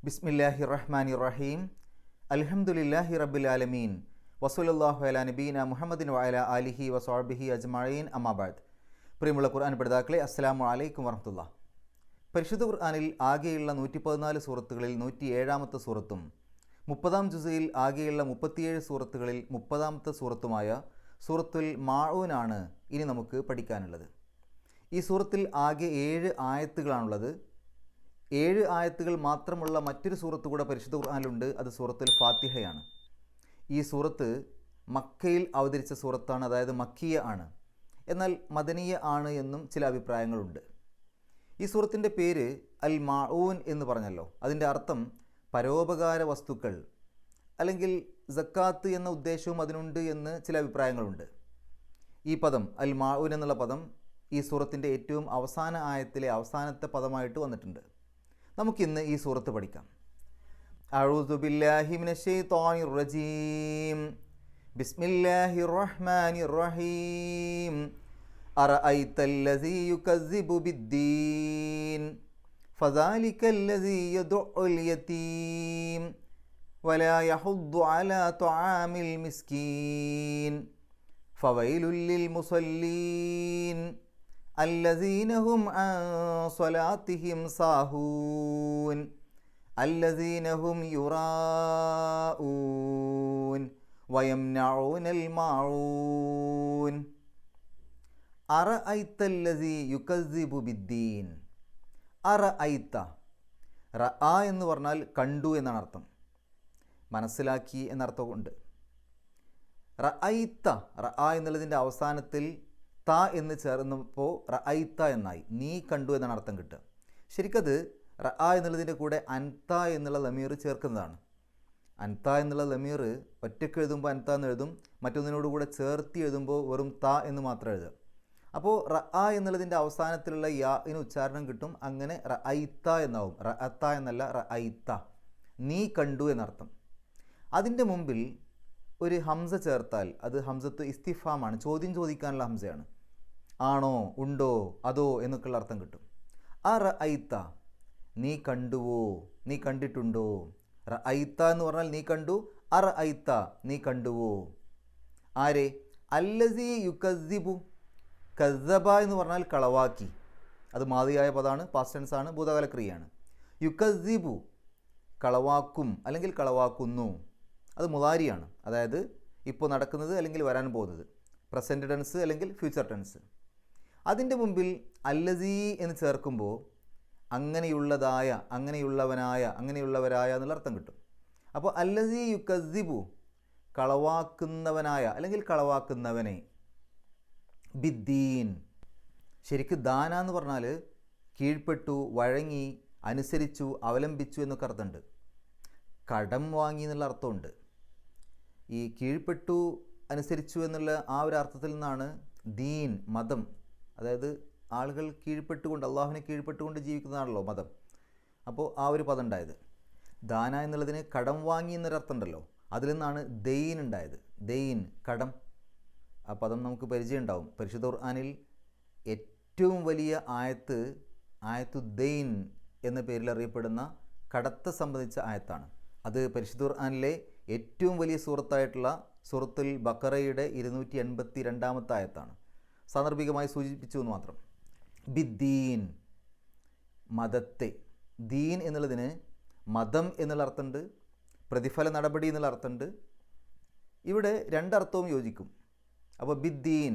ബിസ്മില്ലാഹിർ റഹ്മാനിർ റഹീം. അൽഹംദുലില്ലാഹി റബ്ബിൽ ആലമീൻ. വസല്ലല്ലാഹു അലാ നബീന മുഹമ്മദിൻ വഅലാ ആലിഹി വസ്വഹ്ബിഹി അജ്മഈൻ. അമ്മാ ബഅദ്. പ്രിയമുള്ള ഖുർആൻ പഠിതാക്കളെ, അസ്സലാമു അലൈക്കും വറഹ്മത്തുള്ളാഹി. പരിശുദ്ധ ഖുർആനിൽ ആകെയുള്ള 114 സൂറത്തുകളിൽ 107ാമത്തെ സൂറത്തും 30-ാം ജുസയിൽ ആകെയുള്ള 37 സൂറത്തുകളിൽ 30ാമത്തെ സൂറത്തുമായ സൂറത്തുൽ മാഊനാണ് ഇനി നമുക്ക് പഠിക്കാനുള്ളത്. ഈ സൂറത്തിൽ ആകെ 7 ആയത്തുകളാണുള്ളത്. 7 ആയത്തുകൾ മാത്രമുള്ള മറ്റൊരു സൂറത്ത് കൂടെ പരിശുദ്ധ ഖുർആനിലുണ്ട്. അത് സൂറത്തുൽ ഫാത്തിഹയാണ്. ഈ സൂറത്ത് മക്കയിൽ അവതരിച്ച സൂറത്താണ്, അതായത് മക്കിയ ആണ്. എന്നാൽ മദനിയ ആണ് എന്നും ചില അഭിപ്രായങ്ങളുണ്ട്. ഈ സൂറത്തിൻ്റെ പേര് അൽ മാഊൻ എന്ന് പറഞ്ഞല്ലോ. അതിൻ്റെ അർത്ഥം പരോപകാര വസ്തുക്കൾ, അല്ലെങ്കിൽ സക്കാത്ത് എന്ന ഉദ്ദേശവും അതിനുണ്ട് എന്ന് ചില അഭിപ്രായങ്ങളുണ്ട്. ഈ പദം അൽ മാഊൻ എന്നുള്ള പദം ഈ സൂറത്തിൻ്റെ ഏറ്റവും അവസാന ആയത്തിലെ അവസാനത്തെ പദമായിട്ട് വന്നിട്ടുണ്ട്. നമുക്കിന്ന് ഈ സൂറത്ത് പഠിക്കാം. അഊദു ബില്ലാഹി മിനശ് ശൈത്വാനിർ റജീം. ബിസ്മില്ലാഹിർ റഹ്മാനിർ റഹീം. അറഅയ്തല്ലസീ യുകസ്സിബു ബിദ്ദീൻ ഫദാലിക്കല്ലസീ യദ്ഉൽ യതീം വലാ യഹുദ്ദു അലാ തുആമിൽ മിസ്കീൻ ഫവൈലുൽ ലിൽ മുസല്ലീൻ الذين هم عن صلاتهم ساهون الذين هم يراءون ويمنعون الماعون. أرأيت الذي يكذب بالدين. അറഅയ്ത, റഅ എന്ന് പറഞ്ഞാൽ കണ്ടു എന്നാണ് അർത്ഥം, മനസ്സിലാക്കി എന്നർത്ഥമുണ്ട്. റഅയ്ത, റഅ എന്നുള്ളതിൻ്റെ അവസാനത്തിൽ ത എന്ന് ചേർന്നപ്പോൾ റഅയ്ത എന്നായി, നീ കണ്ടു എന്നാണ് അർത്ഥം കിട്ടുക. ശരിക്കത് റഅ എന്നുള്ളതിൻ്റെ കൂടെ അൻത എന്നുള്ള ലമീർ ചേർക്കുന്നതാണ്. അൻത എന്നുള്ള ലമീർ ഒറ്റയ്ക്ക് എഴുതുമ്പോൾ അൻത എന്ന് എഴുതും, മറ്റൊന്നിനോടുകൂടെ ചേർത്തി എഴുതുമ്പോൾ വെറും ത എന്ന് മാത്രം എഴുതുക. അപ്പോൾ റഅ എന്നുള്ളതിൻ്റെ അവസാനത്തിലുള്ള യാഇന് ഉച്ചാരണം കിട്ടും. അങ്ങനെ റഅയ്ത എന്നാവും, റഅത്ത എന്നല്ല, റഅയ്ത, നീ കണ്ടു എന്നർത്ഥം. അതിൻ്റെ മുമ്പിൽ ഒരു ഹംസ ചേർത്താൽ അത് ഹംസത്ത് ഇസ്തിഫാമാണ്, ചോദ്യം ചോദിക്കാനുള്ള ഹംസയാണ്. ആണോ, ഉണ്ടോ, അതോ എന്നൊക്കെയുള്ള അർത്ഥം കിട്ടും. ആ റഅയ്ത, നീ കണ്ടുവോ, നീ കണ്ടിട്ടുണ്ടോ. റഅയ്ത എന്ന് പറഞ്ഞാൽ നീ കണ്ടു, അറഅയ്ത, നീ കണ്ടുവോ. ആരെ? അല്ലസീ യുകസ്സിബു. കസ്സബ എന്ന് പറഞ്ഞാൽ കളവാക്കി, അത് മാദിയായ പദമാണ്, പാസ്റ്റ് ടെൻസ് ആണ്, ഭൂതകാല ക്രിയയാണ്. യുകസ്സിബു കളവാക്കും അല്ലെങ്കിൽ കളവാക്കുന്നു, അത് മുളാരിയാണ്, അതായത് ഇപ്പോൾ നടക്കുന്നത് അല്ലെങ്കിൽ വരാൻ പോകുന്നത്, പ്രസൻറ്റ് ടെൻസ് അല്ലെങ്കിൽ ഫ്യൂച്ചർ ടെൻസ്. അതിൻ്റെ മുമ്പിൽ അല്ലസീ എന്ന് ചേർക്കുമ്പോൾ അങ്ങനെയുള്ളതായ, അങ്ങനെയുള്ളവനായ, അങ്ങനെയുള്ളവരായ എന്നുള്ള അർത്ഥം കിട്ടും. അപ്പോൾ അല്ലസീ യുകസ്സിബു, കളവാക്കുന്നവനായ അല്ലെങ്കിൽ കളവാക്കുന്നവനെ. ബിദ്ദീൻ, ശരിക്ക് ദാന എന്ന് പറഞ്ഞാൽ കീഴ്പ്പെട്ടു, വഴങ്ങി, അനുസരിച്ചു, അവലംബിച്ചു എന്നൊക്കെ അർത്ഥമുണ്ട്. കടം വാങ്ങി എന്നുള്ള അർത്ഥമുണ്ട്. ഈ കീഴ്പ്പെട്ടു, അനുസരിച്ചു എന്നുള്ള ആ ഒരു അർത്ഥത്തിൽ നിന്നാണ് ദീൻ, മതം, അതായത് ആളുകൾ കീഴ്പ്പെട്ടുകൊണ്ട്, അള്ളാഹുവിനെ കീഴ്പ്പെട്ടുകൊണ്ട് ജീവിക്കുന്നതാണല്ലോ മതം. അപ്പോൾ ആ ഒരു പദം ഉണ്ടായത്. ദാന എന്നുള്ളതിന് കടം വാങ്ങി എന്നൊരർത്ഥം ഉണ്ടല്ലോ, അതിൽ നിന്നാണ് ദെയ്ൻ ഉണ്ടായത്. ദെയ്ൻ, കടം. ആ പദം നമുക്ക് പരിചയം ഉണ്ടാവും. പരിശുദ്ധ ഖുർആനിൽ ഏറ്റവും വലിയ ആയത്തു ദെയ്ൻ എന്ന പേരിൽ അറിയപ്പെടുന്ന കടത്തെ സംബന്ധിച്ച ആയത്താണ്. അത് പരിശുദ്ധ ഖുർആനിലെ ഏറ്റവും വലിയ സൂറത്തായിട്ടുള്ള സൂറത്തുൽ ബഖറയുടെ 282ാമത്തെ ആയത്താണ്. സാന്ദർഭികമായി സൂചിപ്പിച്ചു എന്ന് മാത്രം. ബിദ്ദീൻ, മതത്തെ. ദീൻ എന്നുള്ളതിന് മതം എന്നുള്ള അർത്ഥമുണ്ട്, പ്രതിഫല നടപടി എന്നുള്ള അർത്ഥമുണ്ട്. ഇവിടെ രണ്ടർത്ഥവും യോജിക്കും. അപ്പോൾ ബിദ്ദീൻ,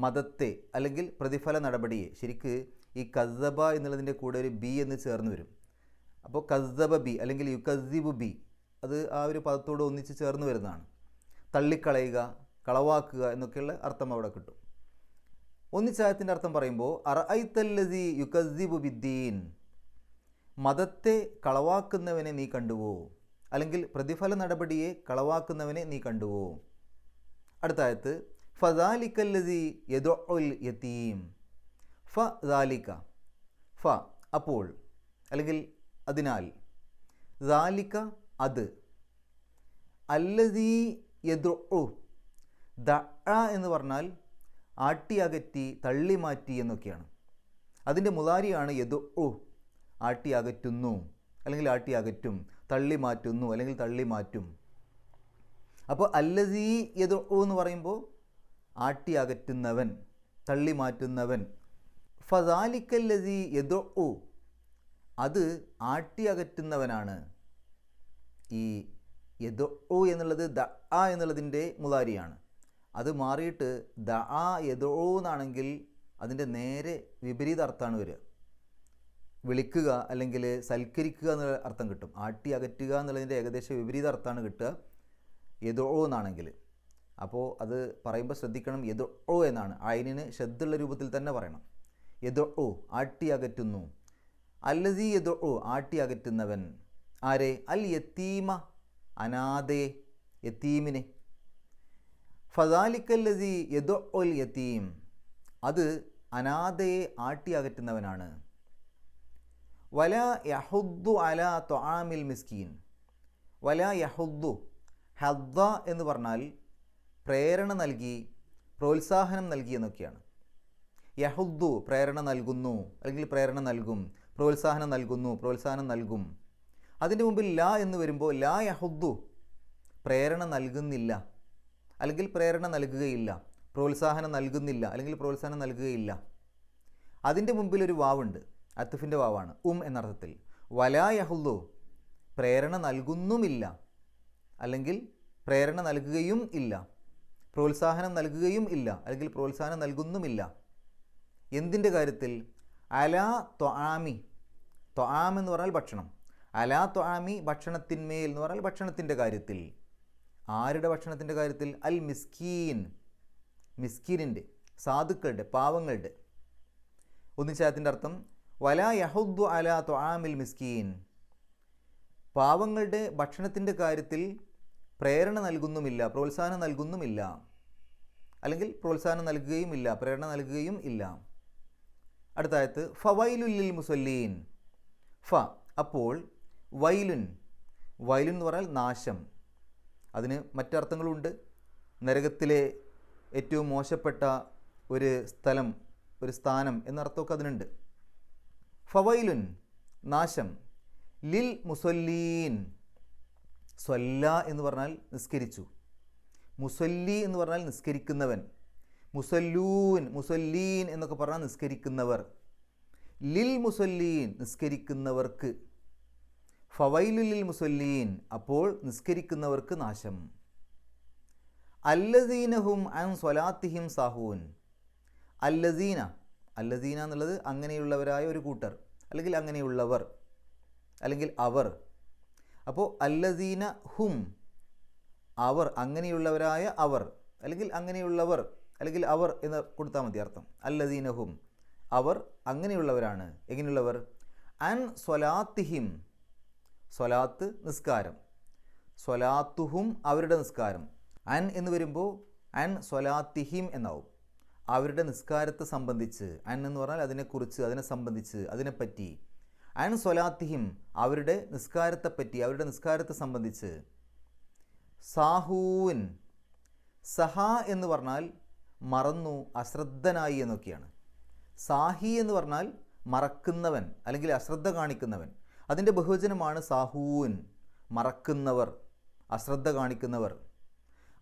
മതത്തെ അല്ലെങ്കിൽ പ്രതിഫല നടപടിയെ. ശരിക്ക് ഈ കസ്സബ എന്നുള്ളതിൻ്റെ കൂടെ ഒരു ബി എന്ന് ചേർന്ന് വരും. അപ്പോൾ കസ്സബ ബി അല്ലെങ്കിൽ യുകസ്സിബു ബി, അത് ആ ഒരു പദത്തോട് ഒന്നിച്ച് ചേർന്ന് വരുന്നതാണ്. തള്ളിക്കളയുക, കളവാക്കുക എന്നൊക്കെയുള്ള അർത്ഥം അവിടെ കിട്ടും. ഒന്നിച്ചായത്തിൻ്റെ അർത്ഥം പറയുമ്പോൾ അറഅയ്തല്ലസീ യുകസ്സിബു ബിദ്ദീൻ, മതത്തെ കളവാക്കുന്നവനെ നീ കണ്ടുവോ, അല്ലെങ്കിൽ പ്രതിഫല നടപടിയെ കളവാക്കുന്നവനെ നീ കണ്ടുവോ. അടുത്ത ആയത്ത് ഫദാലിക്കല്ലസീ യദ്ഉൽ യതീം. ഫദാലിക, ഫ അപ്പോൾ, അല്ലെങ്കിൽ അതിനാൽ, ദാലിക അത്, അല്ലസീ യദ്ഉ, ദഅ എന്ന് പറഞ്ഞാൽ ആട്ടി അകറ്റി, തള്ളി മാറ്റി എന്നൊക്കെയാണ്. അതിൻ്റെ മുളാരിയാണ് യദ്ഉ, ആട്ടി അകറ്റുന്നു അല്ലെങ്കിൽ ആട്ടി അകറ്റും, തള്ളി മാറ്റുന്നു അല്ലെങ്കിൽ തള്ളി മാറ്റും. അപ്പോൾ അല്ലസീ യദുഉ എന്ന് പറയുമ്പോൾ ആട്ടി അകറ്റുന്നവൻ, തള്ളി മാറ്റുന്നവൻ. ഫദാലിക്കല്ലസീ യദുഉ, അത് ആട്ടി അകറ്റുന്നവനാണ്. ഈ യദുഉ എന്നുള്ളത് ദഅ എന്നുള്ളതിൻ്റെ മുളാരിയാണ്. അത് മാറിയിട്ട് ദഅ യദുഉ എന്നാണെങ്കിൽ അതിൻ്റെ നേരെ വിപരീത അർത്ഥമാണ് വരിക. വിളിക്കുക അല്ലെങ്കിൽ സൽക്കരിക്കുക എന്നുള്ള അർത്ഥം കിട്ടും. ആട്ടി അകറ്റുക എന്നുള്ളതിൻ്റെ ഏകദേശം വിപരീത അർത്ഥമാണ് കിട്ടുക യദുഉ എന്നാണെങ്കിൽ. അപ്പോൾ അത് പറയുമ്പോൾ ശ്രദ്ധിക്കണം, യദുഉ എന്നാണ്. അയിനിന് ശബ്ദുള്ള രൂപത്തിൽ തന്നെ പറയണം. യദുഉ ആട്ടി അകറ്റുന്നു. അല്ലസീ യദുഉ ആട്ടി അകറ്റുന്നവൻ. ആരെ? അൽ യത്തീമ അനാഥയെ, യത്തീമിനെ. ഫദാലിക്കല്ലസീ യദുഉൽ യതീം, അത് അനാഥയെ ആട്ടി അകറ്റുന്നവനാണ്. വലാ യഹുദ്ദു അലാ ത്വആമിൽ മിസ്കീൻ. വലാ യഹുദ്ദു, ഹദ്ദ എന്ന് പറഞ്ഞാൽ പ്രേരണ നൽകി, പ്രോത്സാഹനം നൽകി എന്നൊക്കെയാണ്. യഹുദ്ദു പ്രേരണ നൽകുന്നു അല്ലെങ്കിൽ പ്രേരണ നൽകും, പ്രോത്സാഹനം നൽകുന്നു, പ്രോത്സാഹനം നൽകും. അതിൻ്റെ മുമ്പിൽ ലാ എന്ന് വരുമ്പോൾ ലാ യഹുദ്ദു പ്രേരണ നൽകുന്നില്ല അല്ലെങ്കിൽ പ്രേരണ നൽകുകയില്ല, പ്രോത്സാഹനം നൽകുന്നില്ല അല്ലെങ്കിൽ പ്രോത്സാഹനം നൽകുകയില്ല. അതിൻ്റെ മുമ്പിൽ ഒരു വാവുണ്ട്, അത്ഫിൻ്റെ വാവാണ്, എന്നർത്ഥത്തിൽ. വലാ യഹുദ്ദു പ്രേരണ നൽകുന്നുമില്ല അല്ലെങ്കിൽ പ്രേരണ നൽകുകയും ഇല്ല, പ്രോത്സാഹനം നൽകുകയും ഇല്ല അല്ലെങ്കിൽ പ്രോത്സാഹനം നൽകുന്നുമില്ല. എന്തിൻ്റെ കാര്യത്തിൽ? അലാ ത്വആമി, ത്വആം എന്ന് പറഞ്ഞാൽ ഭക്ഷണം. അലാ ത്വആമി ഭക്ഷണത്തിന്മേൽ എന്ന് പറഞ്ഞാൽ ഭക്ഷണത്തിൻ്റെ കാര്യത്തിൽ. ആരുടെ ഭക്ഷണത്തിൻ്റെ കാര്യത്തിൽ? അൽ മിസ്കീൻ, മിസ്കീനിൻ്റെ, സാധുക്കളുടെ, പാവങ്ങളുടെ. ഒന്നിച്ചായത്തിൻ്റെ അർത്ഥം വലാ യഹുദ്ദു അലാ ത്വആമിൽ മിസ്കീൻ, പാവങ്ങളുടെ ഭക്ഷണത്തിൻ്റെ കാര്യത്തിൽ പ്രേരണ നൽകുന്നുമില്ല, പ്രോത്സാഹനം നൽകുന്നുമില്ല അല്ലെങ്കിൽ പ്രോത്സാഹനം നൽകുകയും ഇല്ല, പ്രേരണ നൽകുകയും ഇല്ല. അടുത്തായത് ഫവൈലുൽ ലിൽ മുസല്ലീൻ. ഫ അപ്പോൾ വൈലുൻ, വൈലുൻ എന്ന് പറഞ്ഞാൽ നാശം. അതിന് മറ്റർത്ഥങ്ങളുണ്ട്. നരകത്തിലെ ഏറ്റവും മോശപ്പെട്ട ഒരു സ്ഥലം, ഒരു സ്ഥാനം എന്നർത്ഥമൊക്കെ അതിനുണ്ട്. ഫവൈലുൻ നാശം, ലിൽ മുസല്ലീൻ, സ്വല്ല എന്ന് പറഞ്ഞാൽ നിസ്കരിച്ചു, മുസല്ലി എന്ന് പറഞ്ഞാൽ നിസ്കരിക്കുന്നവൻ, മുസല്ലൂൻ, മുസല്ലീൻ എന്നൊക്കെ പറഞ്ഞാൽ നിസ്കരിക്കുന്നവർ. ലിൽ മുസല്ലീൻ നിസ്കരിക്കുന്നവർക്ക്. ഫവൈലുൽ ലിൽ മുസല്ലീൻ അപ്പോൾ നിസ്കരിക്കുന്നവർക്ക് നാശം. അല്ലസീനഹും അൻ സ്വലാത്തിഹിം സാഹൂൻ. അല്ലസീന, അല്ലസീന എന്നുള്ളത് അങ്ങനെയുള്ളവരായ ഒരു കൂട്ടർ അല്ലെങ്കിൽ അങ്ങനെയുള്ളവർ അല്ലെങ്കിൽ അവർ. അപ്പോൾ അല്ലസീന ഹും അവർ, അങ്ങനെയുള്ളവരായ അവർ അല്ലെങ്കിൽ അങ്ങനെയുള്ളവർ അല്ലെങ്കിൽ അവർ എന്ന് കൊടുത്താൽ മതി അർത്ഥം. അല്ലസീന ഹും അവർ അങ്ങനെയുള്ളവരാണ്. എങ്ങനെയുള്ളവർ? അൻ സ്വലാത്തിഹിം, സ്വലാത്ത് നിസ്കാരം, സ്വലാത്തുഹും അവരുടെ നിസ്കാരം. അൻ എന്ന് വരുമ്പോൾ അൻ സ്വലാത്തിഹിം എന്നാവും, അവരുടെ നിസ്കാരത്തെ സംബന്ധിച്ച്. അൻ എന്ന് പറഞ്ഞാൽ അതിനെക്കുറിച്ച്, അതിനെ സംബന്ധിച്ച്, അതിനെപ്പറ്റി. അൻ സ്വലാത്തിഹിം അവരുടെ നിസ്കാരത്തെപ്പറ്റി, അവരുടെ നിസ്കാരത്തെ സംബന്ധിച്ച്. സാഹൂൻ, സഹ എന്ന് പറഞ്ഞാൽ മറന്നു, അശ്രദ്ധനായി എന്നൊക്കെയാണ്. സാഹി എന്ന് പറഞ്ഞാൽ മറക്കുന്നവൻ അല്ലെങ്കിൽ അശ്രദ്ധ കാണിക്കുന്നവൻ. അതിൻ്റെ ബഹുവചനമാണ് സാഹൂൻ, മറക്കുന്നവർ, അശ്രദ്ധ കാണിക്കുന്നവർ.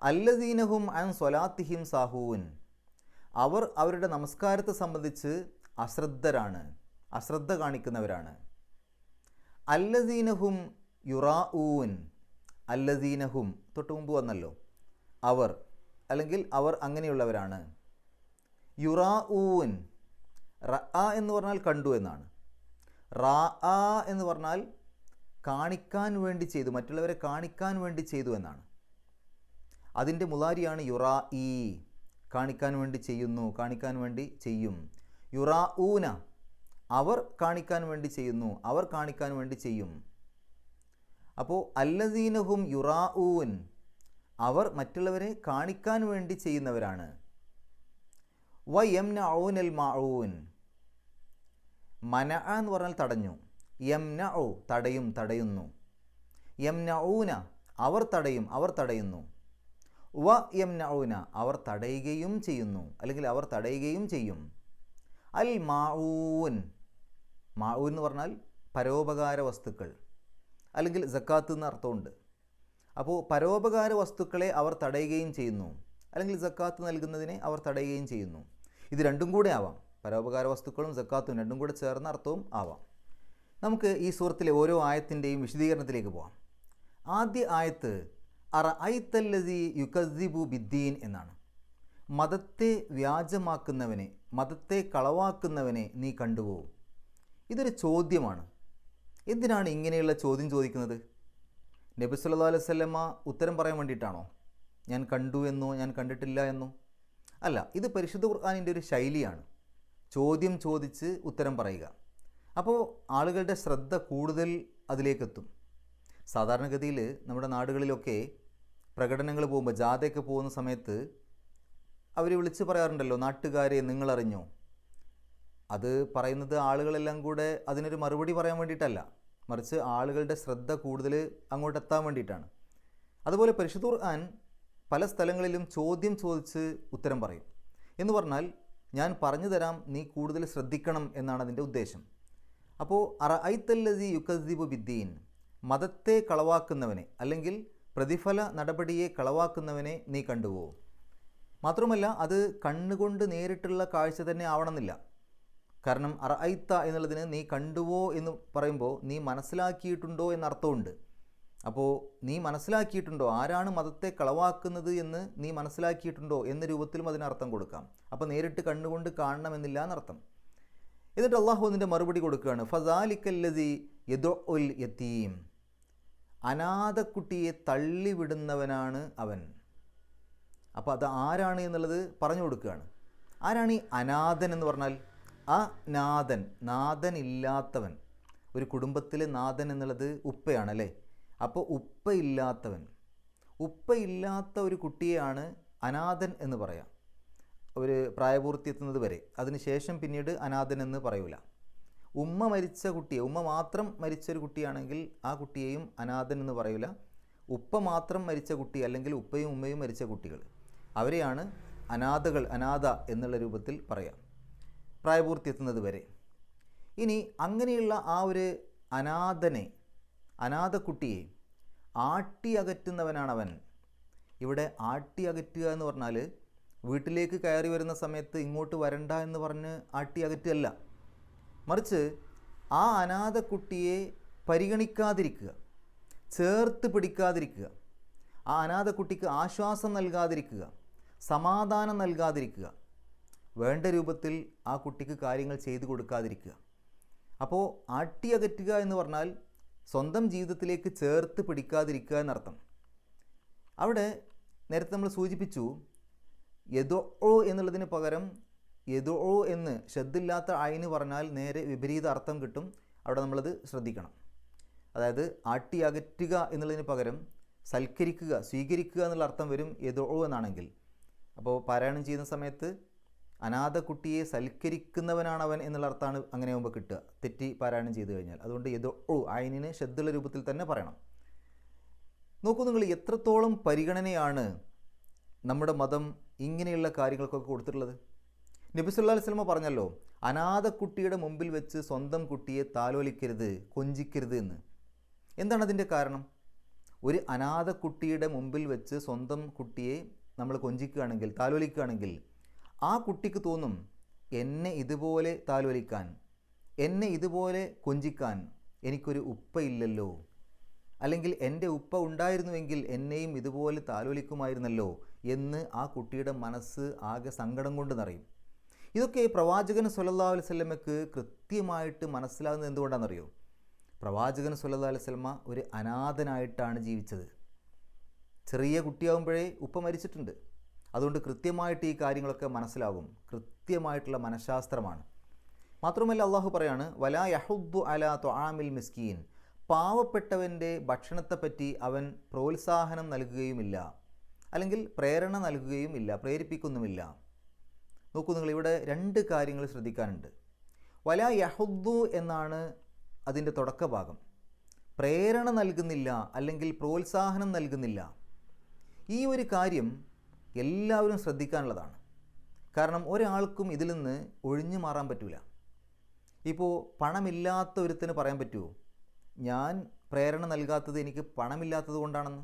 അല്ലസീനഹും അൻ സ്വലാത്തിഹിം സാഹൂൻ അവർ അവരുടെ നമസ്കാരത്തെ സംബന്ധിച്ച് അശ്രദ്ധരാണ്, അശ്രദ്ധ കാണിക്കുന്നവരാണ്. അല്ലസീനഹും യുറാഊൻ, അല്ലസീനഹും തൊട്ട് മുമ്പ് വന്നല്ലോ, അവർ അല്ലെങ്കിൽ അവർ അങ്ങനെയുള്ളവരാണ്. യുറാഊൻ, റഅ എന്ന് പറഞ്ഞാൽ കണ്ടു എന്നാണ്. റാഅ എന്ന് പറഞ്ഞാൽ കാണിക്കാൻ വേണ്ടി ചെയ്തു, മറ്റുള്ളവരെ കാണിക്കാൻ വേണ്ടി ചെയ്തു എന്നാണ്. അതിൻ്റെ മുളാരിയാണ് യുറാഇ, കാണിക്കാൻ വേണ്ടി ചെയ്യുന്നു, കാണിക്കാൻ വേണ്ടി ചെയ്യും. യുറാഊന അവർ കാണിക്കാൻ വേണ്ടി ചെയ്യുന്നു, അവർ കാണിക്കാൻ വേണ്ടി ചെയ്യും. അപ്പോൾ അല്ലസീനഹും യുറാഊൻ അവർ മറ്റുള്ളവരെ കാണിക്കാൻ വേണ്ടി ചെയ്യുന്നവരാണ്. വയംനഊനൽ മഊൻ, മനഅ എന്ന് പറഞ്ഞാൽ തടഞ്ഞു. യംനഉ തടയും, തടയുന്നു. യംനഊന അവർ തടയും, അവർ തടയുന്നു. വയംനഊന അവർ തടയുകയും ചെയ്യുന്നു അല്ലെങ്കിൽ അവർ തടയുകയും ചെയ്യും. അൽ മാഊൻ, മാഊൻ എന്ന് പറഞ്ഞാൽ പരോപകാര വസ്തുക്കൾ, അല്ലെങ്കിൽ സക്കാത്ത് എന്ന അർത്ഥമുണ്ട്. അപ്പോൾ പരോപകാര വസ്തുക്കളെ അവർ തടയുകയും ചെയ്യുന്നു, അല്ലെങ്കിൽ സക്കാത്ത് നൽകുന്നതിനെ അവർ തടയുകയും ചെയ്യുന്നു. ഇത് രണ്ടും കൂടെ ആവാം. പരോപകാര വസ്തുക്കളും സക്കാത്തും രണ്ടും കൂടെ ചേർന്ന അർത്ഥവും ആവാം. നമുക്ക് ഈ സൂറത്തിലെ ഓരോ ആയത്തിൻ്റെയും വിശദീകരണത്തിലേക്ക് പോകാം. ആദ്യ ആയത്ത് അറഅയ്തല്ലസീ യുകസ്സിബു ബിദ്ദീൻ എന്നാണ്. മതത്തെ വ്യാജമാക്കുന്നവനെ, മതത്തെ കളവാക്കുന്നവനെ നീ കണ്ടുവോ? ഇതൊരു ചോദ്യമാണ്. എന്തിനാണ് ഇങ്ങനെയുള്ള ചോദ്യം ചോദിക്കുന്നത്? നബി സല്ലല്ലാഹു അലൈഹി വസല്ലമ ഉത്തരം പറയാൻ വേണ്ടിയിട്ടാണോ? ഞാൻ കണ്ടു എന്നോ ഞാൻ കണ്ടിട്ടില്ല എന്നോ അല്ല. ഇത് പരിശുദ്ധ ഖുർആനിൻ്റെ ഒരു ശൈലിയാണ്, ചോദ്യം ചോദിച്ച് ഉത്തരം പറയുക. അപ്പോൾ ആളുകളുടെ ശ്രദ്ധ കൂടുതൽ അതിലേക്കെത്തും. സാധാരണഗതിയിൽ നമ്മുടെ നാടുകളിലൊക്കെ പ്രകടനങ്ങൾ പോകുമ്പോൾ, ജാഥയൊക്കെ പോകുന്ന സമയത്ത് അവർ വിളിച്ച് പറയാറുണ്ടല്ലോ, നാട്ടുകാരെ നിങ്ങളറിഞ്ഞോ? അത് പറയുന്നത് ആളുകളെല്ലാം കൂടെ അതിനൊരു മറുപടി പറയാൻ വേണ്ടിയിട്ടല്ല, മറിച്ച് ആളുകളുടെ ശ്രദ്ധ കൂടുതൽ അങ്ങോട്ടെത്താൻ വേണ്ടിയിട്ടാണ്. അതുപോലെ പരിശുദ്ധ ഖുർആൻ പല സ്ഥലങ്ങളിലും ചോദ്യം ചോദിച്ച് ഉത്തരം പറയും. എന്ന് പറഞ്ഞാൽ ഞാൻ പറഞ്ഞു തരാം, നീ കൂടുതൽ ശ്രദ്ധിക്കണം എന്നാണ് അതിൻ്റെ ഉദ്ദേശം. അപ്പോൾ അറഅയ്തല്ലസീ യുകസ്സിബു ബിദ്ദീൻ, മതത്തെ കളവാക്കുന്നവനെ അല്ലെങ്കിൽ പ്രതിഫല നടപടിയെ കളവാക്കുന്നവനെ നീ കണ്ടുവോ? മാത്രമല്ല അത് കണ്ണുകൊണ്ട് നേരിട്ടുള്ള കാഴ്ച തന്നെ ആവണമെന്നില്ല. കാരണം അറഅയ്ത എന്നുള്ളതിന് നീ കണ്ടുവോ എന്ന് പറയുമ്പോൾ നീ മനസ്സിലാക്കിയിട്ടുണ്ടോ എന്നർത്ഥമുണ്ട്. അപ്പോൾ നീ മനസ്സിലാക്കിയിട്ടുണ്ടോ, ആരാണ് മതത്തെ കളവാക്കുന്നത് എന്ന് നീ മനസ്സിലാക്കിയിട്ടുണ്ടോ എന്ന രൂപത്തിലും അതിനർത്ഥം കൊടുക്കാം. അപ്പോൾ നേരിട്ട് കണ്ണുകൊണ്ട് കാണണമെന്നില്ല എന്നർത്ഥം. എന്നിട്ട് അള്ളാഹു അതിൻ്റെ മറുപടി കൊടുക്കുകയാണ്, ഫസാലിക്കല്ലസീ യദുഉൽ യതീം, അനാഥക്കുട്ടിയെ തള്ളിവിടുന്നവനാണ് അവൻ. അപ്പോൾ അത് ആരാണ് എന്നുള്ളത് പറഞ്ഞു കൊടുക്കുകയാണ്. ആരാണ് ഈ അനാഥൻ എന്ന് പറഞ്ഞാൽ? അനാഥൻ, നാഥനില്ലാത്തവൻ. ഒരു കുടുംബത്തിലെ നാഥൻ എന്നുള്ളത് ഉപ്പയാണ് അല്ലേ? അപ്പോൾ ഉപ്പയില്ലാത്തവൻ, ഉപ്പയില്ലാത്ത ഒരു കുട്ടിയെയാണ് അനാഥൻ എന്ന് പറയാം, ഒരു പ്രായപൂർത്തി എത്തുന്നത് വരെ. അതിനുശേഷം പിന്നീട് അനാഥൻ എന്ന് പറയൂല. ഉമ്മ മരിച്ച കുട്ടിയെ, ഉമ്മ മാത്രം മരിച്ചൊരു കുട്ടിയാണെങ്കിൽ ആ കുട്ടിയെയും അനാഥൻ എന്ന് പറയൂല. ഉപ്പ മാത്രം മരിച്ച കുട്ടി അല്ലെങ്കിൽ ഉപ്പയും ഉമ്മയും മരിച്ച കുട്ടികൾ, അവരെയാണ് അനാഥകൾ, അനാഥ എന്നുള്ള രൂപത്തിൽ പറയാം, പ്രായപൂർത്തി എത്തുന്നത് വരെ. ഇനി അങ്ങനെയുള്ള ആ ഒരു അനാഥനെ, അനാഥക്കുട്ടിയെ ആട്ടി അകറ്റുന്നവനാണവൻ. ഇവിടെ ആട്ടി അകറ്റുക എന്ന് പറഞ്ഞാൽ വീട്ടിലേക്ക് കയറി വരുന്ന സമയത്ത് ഇങ്ങോട്ട് വരണ്ട എന്ന് പറഞ്ഞ് ആട്ടി അകറ്റുകയല്ല, മറിച്ച് ആ അനാഥക്കുട്ടിയെ പരിഗണിക്കാതിരിക്കുക, ചേർത്ത് പിടിക്കാതിരിക്കുക, ആ അനാഥക്കുട്ടിക്ക് ആശ്വാസം നൽകാതിരിക്കുക, സമാധാനം നൽകാതിരിക്കുക, വേണ്ട രൂപത്തിൽ ആ കുട്ടിക്ക് കാര്യങ്ങൾ ചെയ്തു കൊടുക്കാതിരിക്കുക. അപ്പോൾ ആട്ടി അകറ്റുക എന്ന് പറഞ്ഞാൽ സ്വന്തം ജീവിതത്തിലേക്ക് ചേർത്ത് പിടിക്കാതിരിക്കുക എന്നർത്ഥം. അവിടെ നേരത്തെ നമ്മൾ സൂചിപ്പിച്ചു, യദുഉ എന്നുള്ളതിന് പകരം യദുഉ എന്ന് ഷദ്ദില്ലാത്ത ഐന് പറഞ്ഞാൽ നേരെ വിപരീത അർത്ഥം കിട്ടും. അവിടെ നമ്മളത് ശ്രദ്ധിക്കണം. അതായത് ആട്ടി അകറ്റുക എന്നുള്ളതിന് പകരം സൽക്കരിക്കുക, സ്വീകരിക്കുക എന്നുള്ള അർത്ഥം വരും യദുഉ എന്നാണെങ്കിൽ. അപ്പോൾ പാരായണം ചെയ്യുന്ന സമയത്ത് അനാഥ കുട്ടിയെ സൽക്കരിക്കുന്നവനാണവൻ എന്നുള്ള അർത്ഥമാണ് അങ്ങനെ ആകുമ്പോൾ കിട്ടുക, തെറ്റി പാരായണം ചെയ്തു കഴിഞ്ഞാൽ. അതുകൊണ്ട് യദുഉ ഐനിന് ഷദ്ദുള്ള രൂപത്തിൽ തന്നെ പറയണം. നോക്കൂ നിങ്ങൾ, എത്രത്തോളം പരിഗണനയാണ് നമ്മുടെ മതം ഇങ്ങനെയുള്ള കാര്യങ്ങൾക്കൊക്കെ കൊടുത്തിട്ടുള്ളത്. നബി സല്ലല്ലാഹു അലൈഹി വസല്ലം പറഞ്ഞല്ലോ, അനാഥ കുട്ടിയുടെ മുമ്പിൽ വെച്ച് സ്വന്തം കുട്ടിയെ താലോലിക്കരുത്, കൊഞ്ചിക്കരുത് എന്ന്. എന്താണ് അതിൻ്റെ കാരണം? ഒരു അനാഥ കുട്ടിയുടെ മുമ്പിൽ വെച്ച് സ്വന്തം കുട്ടിയെ നമ്മൾ കൊഞ്ചിക്കുകയാണെങ്കിൽ, താലോലിക്കുകയാണെങ്കിൽ, ആ കുട്ടിക്ക് തോന്നും എന്നെ ഇതുപോലെ താലോലിക്കാൻ, എന്നെ ഇതുപോലെ കൊഞ്ചിക്കാൻ എനിക്കൊരു ഉപ്പയില്ലല്ലോ, അല്ലെങ്കിൽ എൻ്റെ ഉപ്പ ഉണ്ടായിരുന്നുവെങ്കിൽ എന്നെയും ഇതുപോലെ താലോലിക്കുമായിരുന്നല്ലോ എന്ന് ആ കുട്ടിയുടെ മനസ്സ് ആകെ സങ്കടം കൊണ്ട് നിറയും. ഇതൊക്കെ പ്രവാചകൻ സ്വല്ലല്ലാഹു അലൈഹി വസല്ലമയ്ക്ക് കൃത്യമായിട്ട് മനസ്സിലാകുന്നത് എന്തുകൊണ്ടാണെന്നറിയോ? പ്രവാചകൻ സ്വല്ലല്ലാഹു അലൈഹി വസല്ലമ ഒരു അനാഥനായിട്ടാണ് ജീവിച്ചത്. ചെറിയ കുട്ടിയാകുമ്പോഴേ ഉപ്പ മരിച്ചിട്ടുണ്ട്. അതുകൊണ്ട് കൃത്യമായിട്ട് ഈ കാര്യങ്ങളൊക്കെ മനസ്സിലാകും. കൃത്യമായിട്ടുള്ള മനഃശാസ്ത്രമാണ്. മാത്രമല്ല അള്ളാഹു പറയാണ്, വലാ യഹുദ്ദു അലാ തുആമിൽ മിസ്കീൻ, പാവപ്പെട്ടവൻ്റെ ഭക്ഷണത്തെപ്പറ്റി അവൻ പ്രോത്സാഹനം നൽകുകയുമില്ല, അല്ലെങ്കിൽ പ്രേരണ നൽകുകയുമില്ല, പ്രേരിപ്പിക്കുന്നുമില്ല. നോക്കൂ നിങ്ങൾ, ഇവിടെ രണ്ട് കാര്യങ്ങൾ ശ്രദ്ധിക്കാനുണ്ട്. വലാ യഹുദ്ദു എന്നാണ് അതിൻ്റെ തുടക്കഭാഗം. പ്രേരണ നൽകുന്നില്ല അല്ലെങ്കിൽ പ്രോത്സാഹനം നൽകുന്നില്ല. ഈ ഒരു കാര്യം എല്ലാവരും ശ്രദ്ധിക്കാനുള്ളതാണ്. കാരണം ഒരാൾക്കും ഇതിൽ നിന്ന് ഒഴിഞ്ഞു മാറാൻ പറ്റില്ല. ഇപ്പോൾ പണമില്ലാത്ത ഒരുത്തിന് പറയാൻ പറ്റുമോ, ഞാൻ പ്രേരണ നൽകാത്തത് എനിക്ക് പണമില്ലാത്തത് കൊണ്ടാണെന്ന്?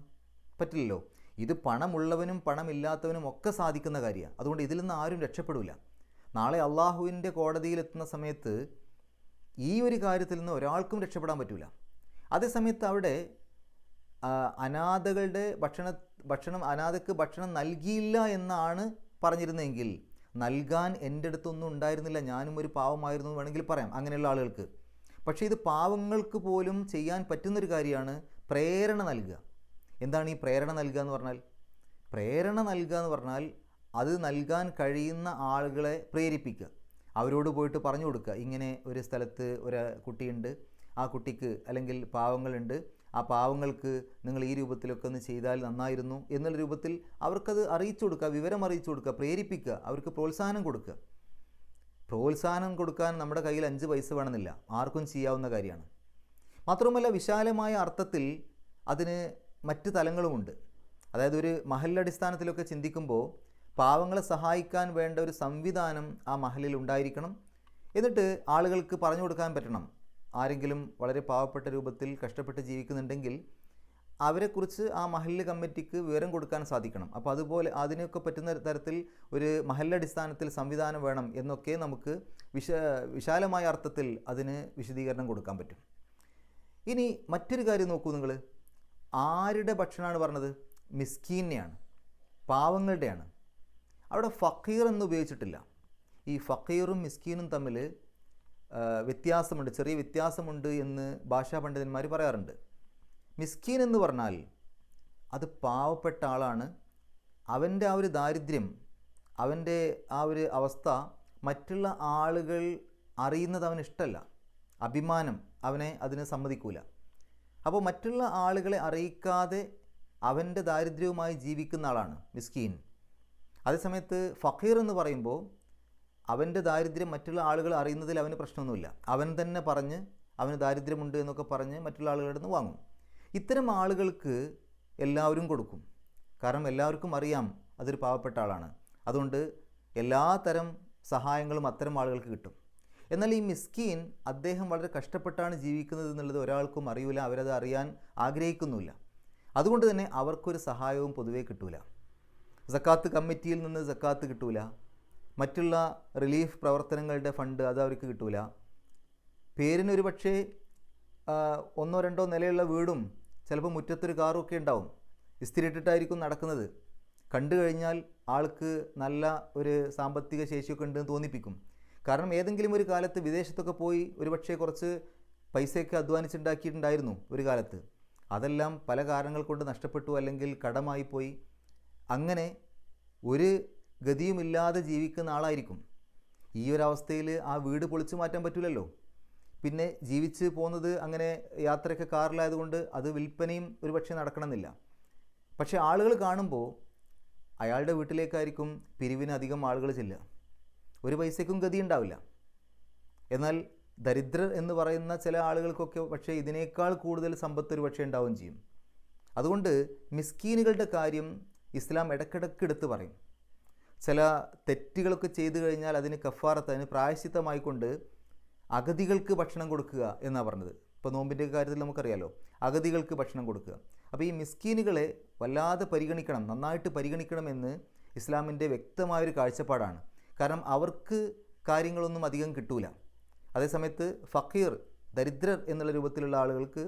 പറ്റില്ലല്ലോ. ഇത് പണമുള്ളവനും പണമില്ലാത്തവനും ഒക്കെ സാധിക്കുന്ന കാര്യമാണ്. അതുകൊണ്ട് ഇതിൽ നിന്ന് ആരും രക്ഷപ്പെടില്ല. നാളെ അള്ളാഹുവിൻ്റെ കോടതിയിലെത്തുന്ന സമയത്ത് ഈ ഒരു കാര്യത്തിൽ നിന്ന് ഒരാൾക്കും രക്ഷപ്പെടാൻ പറ്റില്ല. അതേസമയത്ത് അവിടെ അനാഥകളുടെ അനാഥക്ക് ഭക്ഷണം നൽകിയില്ല എന്നാണ് പറഞ്ഞിരുന്നെങ്കിൽ നൽകാൻ എൻ്റെ അടുത്തൊന്നും ഉണ്ടായിരുന്നില്ല, ഞാനും ഒരു പാവമായിരുന്നു എന്ന് വേണമെങ്കിൽ പറയാം അങ്ങനെയുള്ള ആളുകൾക്ക്. പക്ഷേ ഇത് പാവങ്ങൾക്ക് പോലും ചെയ്യാൻ പറ്റുന്നൊരു കാര്യമാണ് പ്രേരണ നൽകുക. എന്താണ് ഈ പ്രേരണ നൽകുക എന്ന് പറഞ്ഞാൽ? പ്രേരണ നൽകുക എന്ന് പറഞ്ഞാൽ അത് നൽകാൻ കഴിയുന്ന ആളുകളെ പ്രേരിപ്പിക്കുക. അവരോട് പോയിട്ട് പറഞ്ഞു കൊടുക്കുക, ഇങ്ങനെ ഒരു സ്ഥലത്ത് ഒരു കുട്ടിയുണ്ട്, ആ കുട്ടിക്ക് അല്ലെങ്കിൽ പാവങ്ങളുണ്ട്, ആ പാവങ്ങൾക്ക് നിങ്ങൾ ഈ രൂപത്തിലൊക്കെ ഒന്ന് ചെയ്താൽ നന്നായിരുന്നു എന്നുള്ള രൂപത്തിൽ അവർക്കത് അറിയിച്ചു കൊടുക്കുക, വിവരം അറിയിച്ചു കൊടുക്കുക, പ്രേരിപ്പിക്കുക, അവർക്ക് പ്രോത്സാഹനം കൊടുക്കുക. പ്രോത്സാഹനം കൊടുക്കാൻ നമ്മുടെ കയ്യിൽ 5 പൈസ വേണമെന്നില്ല, ആർക്കും ചെയ്യാവുന്ന കാര്യമാണ്. മാത്രമല്ല വിശാലമായ അർത്ഥത്തിൽ അതിന് മറ്റ് തലങ്ങളുമുണ്ട്. അതായത് ഒരു മഹല്ലടിസ്ഥാനത്തിലൊക്കെ ചിന്തിക്കുമ്പോൾ പാവങ്ങളെ സഹായിക്കാൻ വേണ്ട ഒരു സംവിധാനം ആ മഹലിൽ ഉണ്ടായിരിക്കണം. എന്നിട്ട് ആളുകൾക്ക് പറഞ്ഞു കൊടുക്കാൻ പറ്റണം. ആരെങ്കിലും വളരെ പാവപ്പെട്ട രൂപത്തിൽ കഷ്ടപ്പെട്ട് ജീവിക്കുന്നുണ്ടെങ്കിൽ അവരെക്കുറിച്ച് ആ മഹല്ല് കമ്മിറ്റിക്ക് വിവരം കൊടുക്കാൻ സാധിക്കണം. അപ്പോൾ അതുപോലെ അതിനൊക്കെ പറ്റുന്ന തരത്തിൽ ഒരു മഹല്ലടിസ്ഥാനത്തിൽ സംവിധാനം വേണം എന്നൊക്കെ നമുക്ക് വിശാലമായ അർത്ഥത്തിൽ അതിന് വിശദീകരണം കൊടുക്കാൻ പറ്റും. ഇനി മറ്റൊരു കാര്യം നോക്കൂ നിങ്ങൾ. ആരുടെ ഭക്ഷണമാണ് പറഞ്ഞത്? മിസ്കീനെയാണ്, പാവങ്ങളുടെയാണ്. അവിടെ ഫക്കീർ എന്ന് ഉപയോഗിച്ചിട്ടില്ല. ഈ ഫക്കീറും മിസ്കീനും തമ്മിൽ വ്യത്യാസമുണ്ട്, ചെറിയ വ്യത്യാസമുണ്ട് എന്ന് ഭാഷാ പണ്ഡിതന്മാർ പറയാറുണ്ട്. മിസ്കീൻ എന്ന് പറഞ്ഞാൽ അത് പാവപ്പെട്ട ആളാണ്. അവൻ്റെ ആ ഒരു ദാരിദ്ര്യം, അവൻ്റെ ആ ഒരു അവസ്ഥ മറ്റുള്ള ആളുകൾ അറിയുന്നത് അവന് ഇഷ്ടമല്ല, അഭിമാനം അവനെ അതിന് സമ്മതിക്കൂല. അപ്പോൾ മറ്റുള്ള ആളുകളെ അറിയിക്കാതെ അവൻ്റെ ദാരിദ്ര്യവുമായി ജീവിക്കുന്ന ആളാണ് മിസ്കീൻ. അതേസമയത്ത് ഫക്കീർ എന്ന് പറയുമ്പോൾ അവൻ്റെ ദാരിദ്ര്യം മറ്റുള്ള ആളുകൾ അറിയുന്നതിൽ അവന് പ്രശ്നമൊന്നുമില്ല. അവൻ തന്നെ പറഞ്ഞ് അവന് ദാരിദ്ര്യമുണ്ട് എന്നൊക്കെ പറഞ്ഞ് മറ്റുള്ള ആളുകളുടെ നിന്ന് വാങ്ങും. ഇത്തരം ആളുകൾക്ക് എല്ലാവരും കൊടുക്കും. കാരണം എല്ലാവർക്കും അറിയാം അതൊരു പാവപ്പെട്ട ആളാണ്. അതുകൊണ്ട് എല്ലാ തരം സഹായങ്ങളും അത്തരം ആളുകൾക്ക് കിട്ടും. എന്നാൽ ഈ മിസ്കീൻ അദ്ദേഹം വളരെ കഷ്ടപ്പെട്ടാണ് ജീവിക്കുന്നത് എന്നുള്ളത് ഒരാൾക്കും അറിയില്ല, അവരത് അറിയാൻ ആഗ്രഹിക്കുന്നുമില്ല. അതുകൊണ്ട് തന്നെ അവർക്കൊരു സഹായവും പൊതുവേ കിട്ടൂല. സക്കാത്ത് കമ്മിറ്റിയിൽ നിന്ന് സക്കാത്ത് കിട്ടൂല, മറ്റുള്ള റിലീഫ് പ്രവർത്തനങ്ങളുടെ ഫണ്ട് അത് അവർക്ക് കിട്ടൂല. പേരിനൊരു പക്ഷേ 1 or 2 നിലയുള്ള വീടും ചിലപ്പോൾ മുറ്റത്തൊരു കാറും ഒക്കെ ഉണ്ടാവും. ഇസ്തിരിയിട്ടിട്ടായിരിക്കും നടക്കുന്നത്. കണ്ടു കഴിഞ്ഞാൽ ആൾക്ക് നല്ല ഒരു സാമ്പത്തിക ശേഷിയൊക്കെ ഉണ്ടെന്ന് തോന്നിപ്പിക്കും. കാരണം ഏതെങ്കിലും ഒരു കാലത്ത് വിദേശത്തൊക്കെ പോയി ഒരുപക്ഷെ കുറച്ച് പൈസയൊക്കെ അധ്വാനിച്ചുണ്ടാക്കിയിട്ടുണ്ടായിരുന്നു ഒരു കാലത്ത്. അതെല്ലാം പല കാരണങ്ങൾ കൊണ്ട് നഷ്ടപ്പെട്ടു, അല്ലെങ്കിൽ കടമായി പോയി. അങ്ങനെ ഒരു ഗതിയുമില്ലാതെ ജീവിക്കുന്ന ആളായിരിക്കും. ഈ ഒരവസ്ഥയിൽ ആ വീട് പൊളിച്ചു മാറ്റാൻ പറ്റില്ലല്ലോ. പിന്നെ ജീവിച്ച് പോകുന്നത് അങ്ങനെ യാത്രയൊക്കെ കാറിലായതുകൊണ്ട് അത് വിൽപ്പനയും ഒരുപക്ഷെ നടക്കണമെന്നില്ല. പക്ഷേ ആളുകൾ കാണുമ്പോൾ അയാളുടെ വീട്ടിലേക്കായിരിക്കും പിരിവിന് അധികം ആളുകൾ ചെല്ലുക. ഒരു പൈസയ്ക്കും ഗതി ഉണ്ടാവില്ല. എന്നാൽ ദരിദ്രർ എന്ന് പറയുന്ന ചില ആളുകൾക്കൊക്കെ പക്ഷേ ഇതിനേക്കാൾ കൂടുതൽ സമ്പത്ത് ഒരു പക്ഷേ ഉണ്ടാവുകയും ചെയ്യും. അതുകൊണ്ട് മിസ്കീനുകളുടെ കാര്യം ഇസ്ലാം ഇടയ്ക്കിടയ്ക്ക് എടുത്ത് പറയും. ചില തെറ്റുകളൊക്കെ ചെയ്തു കഴിഞ്ഞാൽ അതിന് കഫാറത്ത്, അതിന് പ്രായശ്ചിത്തമായിക്കൊണ്ട് അഗതികൾക്ക് ഭക്ഷണം കൊടുക്കുക എന്നാണ് പറഞ്ഞത്. ഇപ്പോൾ നോമ്പിൻ്റെ കാര്യത്തിൽ നമുക്കറിയാലോ, അഗതികൾക്ക് ഭക്ഷണം കൊടുക്കുക. അപ്പോൾ ഈ മിസ്കീനുകളെ വല്ലാതെ പരിഗണിക്കണം, നന്നായിട്ട് പരിഗണിക്കണമെന്ന് ഇസ്ലാമിൻ്റെ വ്യക്തമായൊരു കാഴ്ചപ്പാടാണ്. കാരണം അവർക്ക് കാര്യങ്ങളൊന്നും അധികം കിട്ടൂല. അതേസമയത്ത് ഫക്കീർ, ദരിദ്രർ എന്നുള്ള രൂപത്തിലുള്ള ആളുകൾക്ക്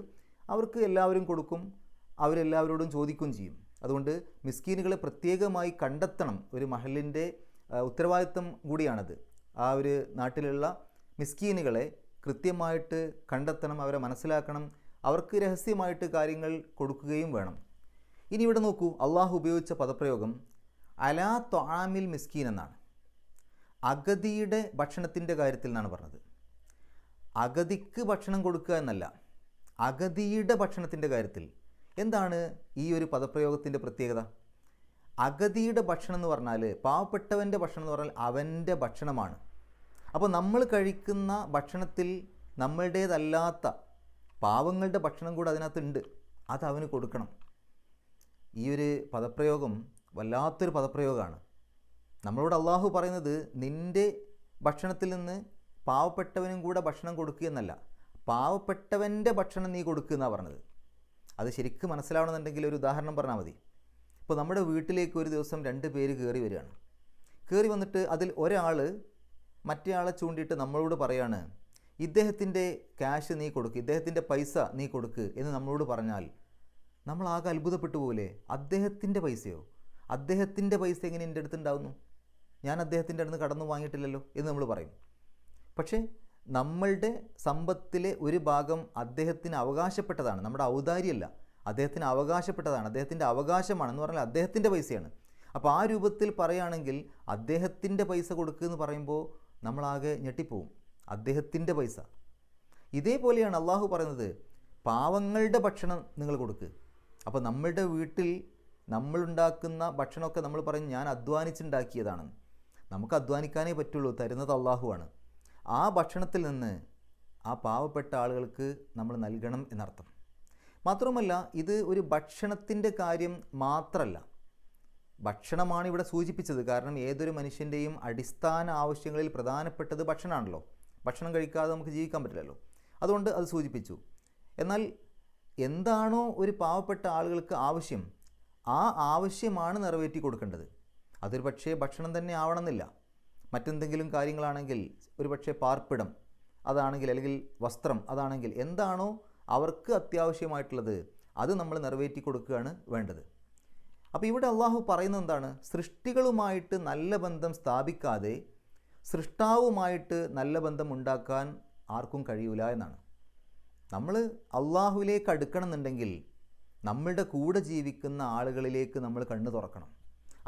അവർക്ക് എല്ലാവരും കൊടുക്കും, അവരെല്ലാവരോടും ചോദിക്കുകയും ചെയ്യും. അതുകൊണ്ട് മിസ്കീനുകളെ പ്രത്യേകമായി കണ്ടെത്തണം. ഒരു മഹലിൻ്റെ ഉത്തരവാദിത്വം കൂടിയാണത്. ആ ഒരു നാട്ടിലുള്ള മിസ്കീനുകളെ കൃത്യമായിട്ട് കണ്ടെത്തണം, അവരെ മനസ്സിലാക്കണം, അവർക്ക് രഹസ്യമായിട്ട് കാര്യങ്ങൾ കൊടുക്കുകയും വേണം. ഇനി ഇവിടെ നോക്കൂ, അള്ളാഹു ഉപയോഗിച്ച പദപ്രയോഗം അലാ ത്വആമിൽ മിസ്കീൻ എന്നാണ്. അഗതിയുടെ ഭക്ഷണത്തിൻ്റെ കാര്യത്തിൽ നിന്നാണ് പറഞ്ഞത്. അഗതിക്ക് ഭക്ഷണം കൊടുക്കുക എന്നല്ല, അഗതിയുടെ ഭക്ഷണത്തിൻ്റെ കാര്യത്തിൽ. എന്താണ് ഈ ഒരു പദപ്രയോഗത്തിൻ്റെ പ്രത്യേകത? അഗതിയുടെ ഭക്ഷണം എന്ന് പറഞ്ഞാൽ, പാവപ്പെട്ടവൻ്റെ ഭക്ഷണം എന്ന് പറഞ്ഞാൽ അവൻ്റെ ഭക്ഷണമാണ്. അപ്പോൾ നമ്മൾ കഴിക്കുന്ന ഭക്ഷണത്തിൽ നമ്മളുടേതല്ലാത്ത പാവങ്ങളുടെ ഭക്ഷണം കൂടെ അതിനകത്തുണ്ട്, അത് അവന് കൊടുക്കണം. ഈ ഒരു പദപ്രയോഗം വല്ലാത്തൊരു പദപ്രയോഗമാണ്. നമ്മളോട് അള്ളാഹു പറയുന്നത് നിൻ്റെ ഭക്ഷണത്തിൽ നിന്ന് പാവപ്പെട്ടവനും കൂടെ ഭക്ഷണം കൊടുക്കുക എന്നല്ല, പാവപ്പെട്ടവൻ്റെ ഭക്ഷണം നീ കൊടുക്കുക എന്നാണ് പറഞ്ഞത്. അത് ശരിക്കും മനസ്സിലാവണമെന്നുണ്ടെങ്കിൽ ഒരു ഉദാഹരണം പറഞ്ഞാൽ മതി. ഇപ്പോൾ നമ്മുടെ വീട്ടിലേക്ക് ഒരു ദിവസം 2 പേര് കയറി വരികയാണ്. കയറി വന്നിട്ട് അതിൽ ഒരാൾ മറ്റേ ആളെ ചൂണ്ടിയിട്ട് നമ്മളോട് പറയാണ്, ഇദ്ദേഹത്തിൻ്റെ ക്യാഷ് നീ കൊടുക്ക്, ഇദ്ദേഹത്തിൻ്റെ പൈസ നീ കൊടുക്ക് എന്ന് നമ്മളോട് പറഞ്ഞാൽ നമ്മൾ ആകെ അത്ഭുതപ്പെട്ടു പോലെ. അദ്ദേഹത്തിൻ്റെ പൈസയോ? അദ്ദേഹത്തിൻ്റെ പൈസ എങ്ങനെ എൻ്റെ അടുത്തുണ്ടാവുന്നു? ഞാൻ അദ്ദേഹത്തിൻ്റെ അടുത്ത് കടന്നു വാങ്ങിയിട്ടില്ലല്ലോ എന്ന് നമ്മൾ പറയും. പക്ഷേ നമ്മളുടെ സമ്പത്തിലെ ഒരു ഭാഗം അദ്ദേഹത്തിന് അവകാശപ്പെട്ടതാണ്, നമ്മുടെ ഔദാര്യമല്ല, അദ്ദേഹത്തിന് അവകാശപ്പെട്ടതാണ്, അദ്ദേഹത്തിൻ്റെ അവകാശമാണെന്ന് പറഞ്ഞാൽ അദ്ദേഹത്തിൻ്റെ പൈസയാണ്. അപ്പോൾ ആ രൂപത്തിൽ പറയുകയാണെങ്കിൽ അദ്ദേഹത്തിൻ്റെ പൈസ കൊടുക്കുക പറയുമ്പോൾ നമ്മളാകെ ഞെട്ടിപ്പോവും. അദ്ദേഹത്തിൻ്റെ പൈസ. ഇതേപോലെയാണ് അള്ളാഹു പറയുന്നത്, പാവങ്ങളുടെ ഭക്ഷണം നിങ്ങൾ കൊടുക്കുക. അപ്പോൾ നമ്മളുടെ വീട്ടിൽ നമ്മളുണ്ടാക്കുന്ന ഭക്ഷണമൊക്കെ നമ്മൾ പറയും ഞാൻ അധ്വാനിച്ചുണ്ടാക്കിയതാണെന്ന്. നമുക്ക് അധ്വാനിക്കാനേ പറ്റുള്ളൂ, തരുന്നത് അള്ളാഹുവാണ്. ആ ഭക്ഷണത്തിൽ നിന്ന് ആ പാവപ്പെട്ട ആളുകൾക്ക് നമ്മൾ നൽകണം എന്നർത്ഥം. മാത്രമല്ല ഇത് ഒരു ഭക്ഷണത്തിൻ്റെ കാര്യം മാത്രമല്ല, ഭക്ഷണമാണ് ഇവിടെ സൂചിപ്പിച്ചത്. കാരണം ഏതൊരു മനുഷ്യൻ്റെയും അടിസ്ഥാന ആവശ്യങ്ങളിൽ പ്രധാനപ്പെട്ടത് ഭക്ഷണമാണല്ലോ. ഭക്ഷണം കഴിക്കാതെ നമുക്ക് ജീവിക്കാൻ പറ്റില്ലല്ലോ. അതുകൊണ്ട് അത് സൂചിപ്പിച്ചു. എന്നാൽ എന്താണോ ഒരു പാവപ്പെട്ട ആളുകൾക്ക് ആവശ്യം, ആ ആവശ്യമാണ് നിറവേറ്റി കൊടുക്കേണ്ടത്. അതൊരു പക്ഷേ ഭക്ഷണം തന്നെ ആവണമെന്നില്ല. മറ്റെന്തെങ്കിലും കാര്യങ്ങളാണെങ്കിൽ ഒരു പക്ഷേ പാർപ്പിടം അതാണെങ്കിൽ, അല്ലെങ്കിൽ വസ്ത്രം അതാണെങ്കിൽ, എന്താണോ അവർക്ക് അത്യാവശ്യമായിട്ടുള്ളത് അത് നമ്മൾ നിറവേറ്റി കൊടുക്കുകയാണ് വേണ്ടത്. അപ്പോൾ ഇവിടെ അള്ളാഹു പറയുന്നത് എന്താണ്? സൃഷ്ടികളുമായിട്ട് നല്ല ബന്ധം സ്ഥാപിക്കാതെ സൃഷ്ടാവുമായിട്ട് നല്ല ബന്ധം ഉണ്ടാക്കാൻ ആർക്കും കഴിയൂല എന്നാണ്. നമ്മൾ അള്ളാഹുവിലേക്ക് അടുക്കണം എന്നുണ്ടെങ്കിൽ നമ്മളുടെ കൂടെ ജീവിക്കുന്ന ആളുകളിലേക്ക് നമ്മൾ കണ്ണു തുറക്കണം.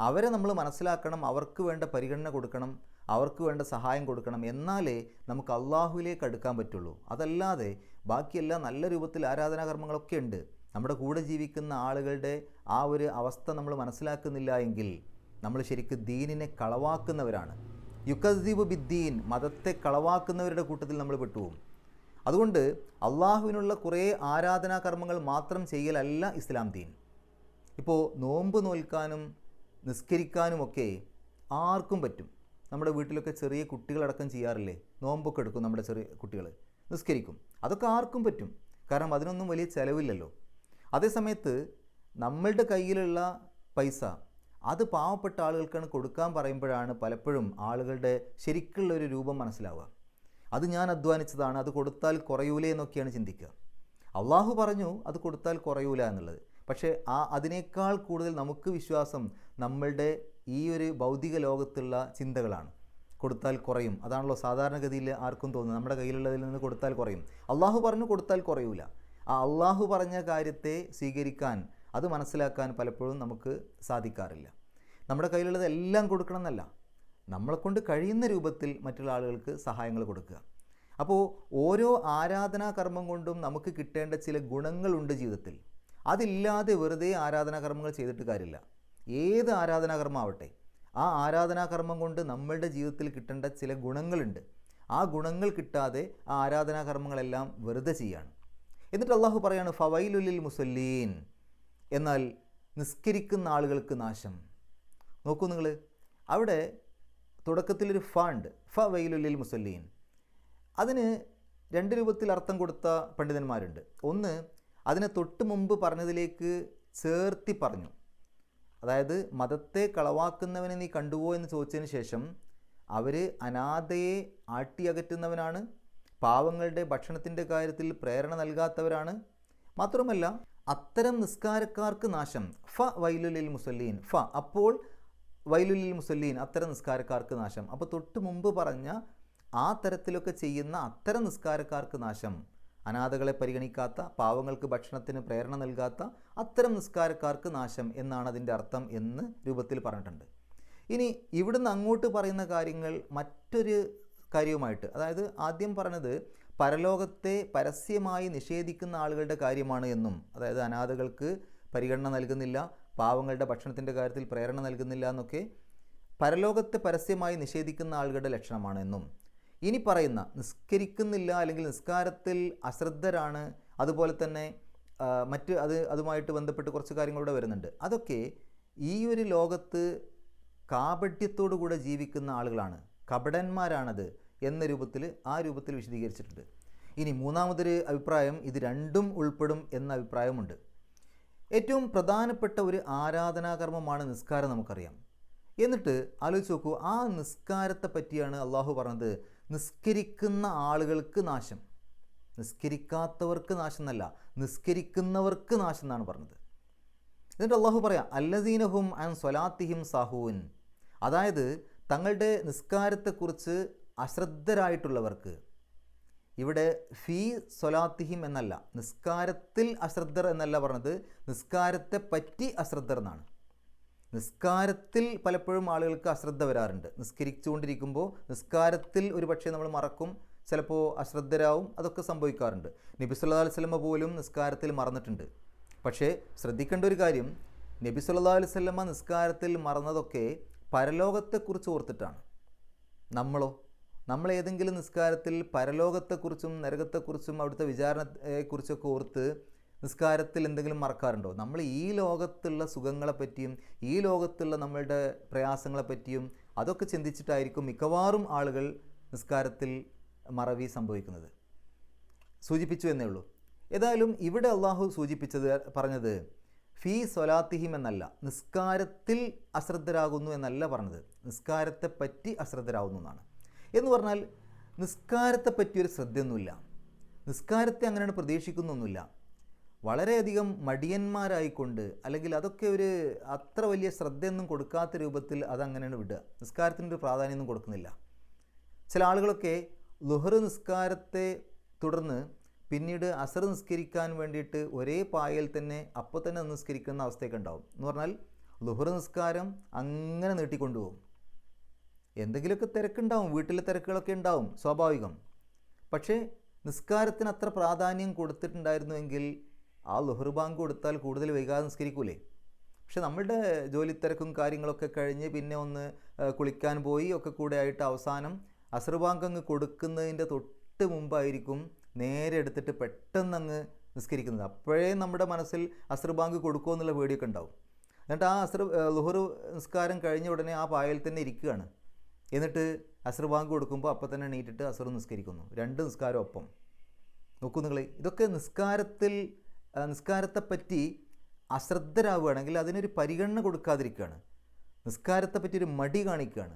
അവരെ നമ്മൾ മനസ്സിലാക്കണം, അവർക്ക് വേണ്ട പരിഗണന കൊടുക്കണം, അവർക്ക് വേണ്ട സഹായം കൊടുക്കണം. എന്നാലേ നമുക്ക് അള്ളാഹുവിലേക്ക് അടുക്കാൻ പറ്റുള്ളൂ. അതല്ലാതെ ബാക്കിയെല്ലാം നല്ല രൂപത്തിൽ ആരാധനാകർമ്മങ്ങളൊക്കെ ഉണ്ട്. നമ്മുടെ കൂടെ ജീവിക്കുന്ന ആളുകളുടെ ആ ഒരു അവസ്ഥ നമ്മൾ മനസ്സിലാക്കുന്നില്ല എങ്കിൽ നമ്മൾ ശരിക്കും ദീനിനെ കളവാക്കുന്നവരാണ്. യുക്കദ്ദിബു ബിദ്ദീൻ, മതത്തെ കളവാക്കുന്നവരുടെ കൂട്ടത്തിൽ നമ്മൾ പെട്ടുപോകും. അതുകൊണ്ട് അള്ളാഹുവിനുള്ള കുറേ ആരാധനാകർമ്മങ്ങൾ മാത്രം ചെയ്യലല്ല ഇസ്ലാം ദീൻ. ഇപ്പോൾ നോമ്പ് നോൽക്കാനും നിസ്കരിക്കാനുമൊക്കെ ആർക്കും പറ്റും. നമ്മുടെ വീട്ടിലൊക്കെ ചെറിയ കുട്ടികളടക്കം ചെയ്യാറില്ലേ? നോമ്പൊക്കെ എടുക്കും നമ്മുടെ ചെറിയ കുട്ടികൾ, നിസ്കരിക്കും. അതൊക്കെ ആർക്കും പറ്റും. കാരണം അതിനൊന്നും വലിയ ചിലവില്ലല്ലോ. അതേസമയത്ത് നമ്മളുടെ കയ്യിലുള്ള പൈസ അത് പാവപ്പെട്ട ആളുകൾക്കാണ് കൊടുക്കാൻ പറയുമ്പോഴാണ് പലപ്പോഴും ആളുകളുടെ ശരിക്കുള്ള ഒരു രൂപം മനസ്സിലാവുക. അത് ഞാൻ അധ്വാനിച്ചതാണ്, അത് കൊടുത്താൽ കുറയൂലേ എന്നൊക്കെയാണ് ചിന്തിക്കുക. അള്ളാഹു പറഞ്ഞു അത് കൊടുത്താൽ കുറയൂല എന്നുള്ളത്. പക്ഷേ അതിനേക്കാൾ കൂടുതൽ നമുക്ക് വിശ്വാസം നമ്മളുടെ ഈ ഒരു ഭൗതിക ലോകത്തുള്ള ചിന്തകളാണ്. കൊടുത്താൽ കുറയും, അതാണല്ലോ സാധാരണഗതിയിൽ ആർക്കും തോന്നുന്നത്. നമ്മുടെ കയ്യിലുള്ളതിൽ നിന്ന് കൊടുത്താൽ കുറയും. അള്ളാഹു പറഞ്ഞു കൊടുത്താൽ കുറയൂല. ആ അള്ളാഹു പറഞ്ഞ കാര്യത്തെ സ്വീകരിക്കാൻ, അത് മനസ്സിലാക്കാൻ പലപ്പോഴും നമുക്ക് സാധിക്കാറില്ല. നമ്മുടെ കയ്യിലുള്ളത് എല്ലാം കൊടുക്കണം എന്നല്ല, നമ്മളെക്കൊണ്ട് കഴിയുന്ന രൂപത്തിൽ മറ്റുള്ള ആളുകൾക്ക് സഹായങ്ങൾ കൊടുക്കുക. അപ്പോൾ ഓരോ ആരാധനാകർമ്മം കൊണ്ടും നമുക്ക് കിട്ടേണ്ട ചില ഗുണങ്ങളുണ്ട് ജീവിതത്തിൽ. അതില്ലാതെ വെറുതെ ആരാധനാകർമ്മങ്ങൾ ചെയ്തിട്ട് കാര്യമില്ല. ഏത് ആരാധനാകർമ്മം ആവട്ടെ, ആ ആരാധനാകർമ്മം കൊണ്ട് നമ്മളുടെ ജീവിതത്തിൽ കിട്ടേണ്ട ചില ഗുണങ്ങളുണ്ട്. ആ ഗുണങ്ങൾ കിട്ടാതെ ആ ആരാധനാകർമ്മങ്ങളെല്ലാം വെറുതെ ചെയ്യാണ്. എന്നിട്ട് അള്ളാഹു പറയാണ് ഫവൈലുലിൽ മുസല്ലീൻ, എന്നാൽ നിസ്കരിക്കുന്ന ആളുകൾക്ക് നാശം. നോക്കൂ നിങ്ങൾ, അവിടെ തുടക്കത്തിലൊരു ഫണ്ട് ഫവൈലുലിൽ മുസല്ലീൻ, അതിന് 2 രൂപത്തിൽ അർത്ഥം കൊടുത്ത പണ്ഡിതന്മാരുണ്ട്. ഒന്ന്, അതിനെ തൊട്ട് മുമ്പ് പറഞ്ഞതിലേക്ക് ചേർത്തി പറഞ്ഞു. അതായത് മതത്തെ കളവാക്കുന്നവനെ നീ കണ്ടുപോ എന്ന് ചോദിച്ചതിന് ശേഷം അവർ അനാഥയെ ആട്ടിയകറ്റുന്നവനാണ്, പാവങ്ങളുടെ ഭക്ഷണത്തിൻ്റെ കാര്യത്തിൽ പ്രേരണ നൽകാത്തവരാണ്, മാത്രമല്ല അത്തരം നിസ്കാരക്കാർക്ക് നാശം. ഫ വൈലുലിൽ മുസല്ലീൻ, അപ്പോൾ വൈലുലിൽ മുസല്ലീൻ, അത്തരം നിസ്കാരക്കാർക്ക് നാശം. അപ്പോൾ തൊട്ട് മുമ്പ് പറഞ്ഞ ആ തരത്തിലൊക്കെ ചെയ്യുന്ന അത്തരം നിസ്കാരക്കാർക്ക് നാശം. അനാഥകളെ പരിഗണിക്കാത്ത, പാവങ്ങൾക്ക് ഭക്ഷണത്തിന് പ്രേരണ നൽകാത്ത അത്തരം നിസ്കാരക്കാർക്ക് നാശം എന്നാണ് അതിൻ്റെ അർത്ഥം എന്ന് രൂപത്തിൽ പറഞ്ഞിട്ടുണ്ട്. ഇനി ഇവിടുന്ന് അങ്ങോട്ട് പറയുന്ന കാര്യങ്ങൾ മറ്റൊരു കാര്യവുമായിട്ട്, അതായത് ആദ്യം പറഞ്ഞത് പരലോകത്തെ പരസ്യമായി നിഷേധിക്കുന്ന ആളുകളുടെ കാര്യമാണ് എന്നും, അതായത് അനാഥകൾക്ക് പരിഗണന നൽകുന്നില്ല, പാവങ്ങളുടെ ഭക്ഷണത്തിൻ്റെ കാര്യത്തിൽ പ്രേരണ നൽകുന്നില്ല എന്നൊക്കെ പരലോകത്തെ പരസ്യമായി നിഷേധിക്കുന്ന ആളുകളുടെ ലക്ഷണമാണ് എന്നും, ഇനി പറയുന്ന നിസ്കരിക്കുന്നില്ല അല്ലെങ്കിൽ നിസ്കാരത്തിൽ അശ്രദ്ധരാണ്, അതുപോലെ തന്നെ അതുമായിട്ട് ബന്ധപ്പെട്ട് കുറച്ച് കാര്യങ്ങളിവിടെ വരുന്നുണ്ട്, അതൊക്കെ ഈ ഒരു ലോകത്ത് കാപട്യത്തോടു കൂടെ ജീവിക്കുന്ന ആളുകളാണ്, കപടന്മാരാണത് എന്ന രൂപത്തിൽ ആ രൂപത്തിൽ വിശദീകരിച്ചിട്ടുണ്ട്. ഇനി മൂന്നാമതൊരു അഭിപ്രായം ഇത് രണ്ടും ഉൾപ്പെടും എന്ന അഭിപ്രായമുണ്ട്. ഏറ്റവും പ്രധാനപ്പെട്ട ഒരു ആരാധനാകർമ്മമാണ് നിസ്കാരം, നമുക്കറിയാം. എന്നിട്ട് ആലോചിച്ച് നോക്കൂ, ആ നിസ്കാരത്തെ പറ്റിയാണ് അള്ളാഹു പറഞ്ഞത് നിസ്കരിക്കുന്ന ആളുകൾക്ക് നാശം, നിസ്കരിക്കാത്തവർക്ക് നാശം എന്നല്ല, നിസ്കരിക്കുന്നവർക്ക് നാശം എന്നാണ് പറഞ്ഞത്. എന്നിട്ട് അള്ളാഹു പറയാം അല്ലദീനഹും അൻ സ്വലാത്തിഹിം സാഹൂൻ, അതായത് തങ്ങളുടെ നിസ്കാരത്തെക്കുറിച്ച് അശ്രദ്ധരായിട്ടുള്ളവർക്ക്. ഇവിടെ ഫീ സ്വലാത്തിഹിം എന്നല്ല, നിസ്കാരത്തിൽ അശ്രദ്ധർ എന്നല്ല പറഞ്ഞത്, നിസ്കാരത്തെ പറ്റി അശ്രദ്ധർ എന്നാണ്. നിസ്കാരത്തിൽ പലപ്പോഴും ആളുകൾക്ക് അശ്രദ്ധ വരാറുണ്ട്. നിസ്കരിച്ചുകൊണ്ടിരിക്കുമ്പോൾ നിസ്കാരത്തിൽ ഒരു പക്ഷേ നമ്മൾ മറക്കും, ചിലപ്പോൾ അശ്രദ്ധരാവും, അതൊക്കെ സംഭവിക്കാറുണ്ട്. നബി സല്ലല്ലാഹു അലൈഹി വസല്ലമ പോലും നിസ്കാരത്തിൽ മറന്നിട്ടുണ്ട്. പക്ഷേ ശ്രദ്ധിക്കേണ്ട ഒരു കാര്യം, നബി സല്ലല്ലാഹു അലൈഹി വസല്ലമ നിസ്കാരത്തിൽ മറന്നതൊക്കെ പരലോകത്തെക്കുറിച്ച് ഓർത്തിട്ടാണ്. നമ്മൾ ഏതെങ്കിലും നിസ്കാരത്തിൽ പരലോകത്തെക്കുറിച്ചും നരകത്തെക്കുറിച്ചും അവിടുത്തെ വിചാരണയെക്കുറിച്ചൊക്കെ ഓർത്ത് നിസ്കാരത്തിൽ എന്തെങ്കിലും മറക്കാറുണ്ടോ? നമ്മൾ ഈ ലോകത്തുള്ള സുഖങ്ങളെപ്പറ്റിയും ഈ ലോകത്തുള്ള നമ്മളുടെ പ്രയാസങ്ങളെപ്പറ്റിയും അതൊക്കെ ചിന്തിച്ചിട്ടായിരിക്കും മിക്കവാറും ആളുകൾ നിസ്കാരത്തിൽ മറവി സംഭവിക്കുന്നത്. സൂചിപ്പിച്ചു എന്നേ ഉള്ളൂ. ഏതായാലും ഇവിടെ അള്ളാഹു പറഞ്ഞത് ഫീ സ്വലാത്തിഹിം എന്നല്ല, നിസ്കാരത്തിൽ അശ്രദ്ധരാകുന്നു എന്നല്ല പറഞ്ഞത്, നിസ്കാരത്തെ പറ്റി അശ്രദ്ധരാകുന്നു എന്നാണ്. എന്ന് പറഞ്ഞാൽ നിസ്കാരത്തെ പറ്റിയൊരു ശ്രദ്ധയൊന്നുമില്ല, നിസ്കാരത്തെ അങ്ങനെയാണ് പ്രതീക്ഷിക്കുന്നൊന്നുമില്ല. വളരെയധികം മടിയന്മാരായിക്കൊണ്ട്, അല്ലെങ്കിൽ അതൊക്കെ ഒരു അത്ര വലിയ ശ്രദ്ധയൊന്നും കൊടുക്കാത്ത രൂപത്തിൽ അതങ്ങനെയാണ് വിടുക. നിസ്കാരത്തിൻ്റെ ഒരു പ്രാധാന്യമൊന്നും കൊടുക്കുന്നില്ല. ചില ആളുകളൊക്കെ ളുഹർ നിസ്കാരത്തെ തുടർന്ന് പിന്നീട് അസർ നിസ്കരിക്കാൻ വേണ്ടിയിട്ട് ഒരേ പായയിൽ തന്നെ അപ്പോൾ തന്നെ നിസ്കരിക്കുന്ന അവസ്ഥയൊക്കെ ഉണ്ടാവും. എന്ന് പറഞ്ഞാൽ ളുഹർ നിസ്കാരം അങ്ങനെ നീട്ടിക്കൊണ്ടുപോകും. എന്തെങ്കിലുമൊക്കെ തിരക്കുണ്ടാവും, വീട്ടിലെ തിരക്കുകളൊക്കെ ഉണ്ടാവും, സ്വാഭാവികം. പക്ഷേ നിസ്കാരത്തിന് അത്ര പ്രാധാന്യം കൊടുത്തിട്ടുണ്ടായിരുന്നുവെങ്കിൽ ആ ളുഹർ ബാങ്ക് കൊടുത്താൽ കൂടുതൽ വൈകാതെ നിസ്കരിക്കൂലേ. പക്ഷെ നമ്മളുടെ ജോലിത്തിരക്കും കാര്യങ്ങളൊക്കെ കഴിഞ്ഞ് പിന്നെ ഒന്ന് കുളിക്കാൻ പോയി ഒക്കെ കൂടെ ആയിട്ട് അവസാനം അസർ ബാങ്ക് അങ്ങ് കൊടുക്കുന്നതിൻ്റെ തൊട്ട് മുമ്പായിരിക്കും നേരെ എടുത്തിട്ട് പെട്ടെന്ന് അങ്ങ് നിസ്കരിക്കുന്നത്. അപ്പോഴേ നമ്മുടെ മനസ്സിൽ അസർ ബാങ്ക് കൊടുക്കുമോ എന്നുള്ള പേടിയൊക്കെ ഉണ്ടാവും. എന്നിട്ട് ആ ളുഹർ നിസ്കാരം കഴിഞ്ഞ ഉടനെ ആ പായയിൽ തന്നെ ഇരിക്കുകയാണ്. എന്നിട്ട് അസർ ബാങ്ക് കൊടുക്കുമ്പോൾ അപ്പം തന്നെ എണീറ്റിട്ട് അസർ നിസ്കരിക്കുന്നു, രണ്ട് നിസ്കാരം ഒപ്പം. നോക്കൂ നിങ്ങൾ, ഇതൊക്കെ നിസ്കാരത്തെപ്പറ്റി അശ്രദ്ധരാവുകയാണെങ്കിൽ അതിനൊരു പരിഗണന കൊടുക്കാതിരിക്കുകയാണ്, നിസ്കാരത്തെപ്പറ്റി ഒരു മടി കാണിക്കുകയാണ്.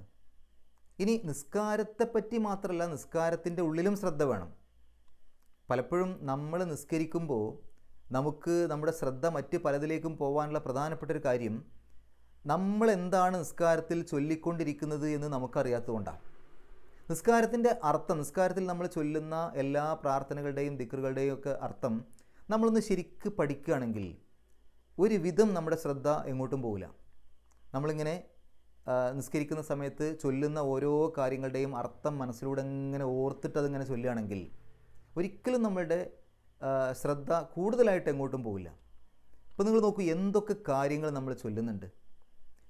ഇനി നിസ്കാരത്തെപ്പറ്റി മാത്രമല്ല, നിസ്കാരത്തിൻ്റെ ഉള്ളിലും ശ്രദ്ധ വേണം. പലപ്പോഴും നമ്മൾ നിസ്കരിക്കുമ്പോൾ നമുക്ക് നമ്മുടെ ശ്രദ്ധ മറ്റ് പലതിലേക്കും പോകാനുള്ള പ്രധാനപ്പെട്ട ഒരു കാര്യം, നമ്മൾ എന്താണ് നിസ്കാരത്തിൽ ചൊല്ലിക്കൊണ്ടിരിക്കുന്നത് എന്ന് നമുക്കറിയാത്തതുകൊണ്ടാണ്. നിസ്കാരത്തിൻ്റെ അർത്ഥം, നിസ്കാരത്തിൽ നമ്മൾ ചൊല്ലുന്ന എല്ലാ പ്രാർത്ഥനകളുടെയും ദിക്റുകളുടെയും ഒക്കെ അർത്ഥം നമ്മളൊന്ന് ശരിക്ക് പഠിക്കുകയാണെങ്കിൽ ഒരുവിധം നമ്മുടെ ശ്രദ്ധ എങ്ങോട്ടും പോകില്ല. നമ്മളിങ്ങനെ നിസ്കരിക്കുന്ന സമയത്ത് ചൊല്ലുന്ന ഓരോ കാര്യങ്ങളുടെയും അർത്ഥം മനസ്സിലൂടെ ഇങ്ങനെ ഓർത്തിട്ട് അതിങ്ങനെ ചൊല്ലുകയാണെങ്കിൽ ഒരിക്കലും നമ്മളുടെ ശ്രദ്ധ കൂടുതലായിട്ട് എങ്ങോട്ടും പോകില്ല. ഇപ്പോൾ നിങ്ങൾ നോക്കൂ, എന്തൊക്കെ കാര്യങ്ങൾ നമ്മൾ ചൊല്ലുന്നുണ്ട്.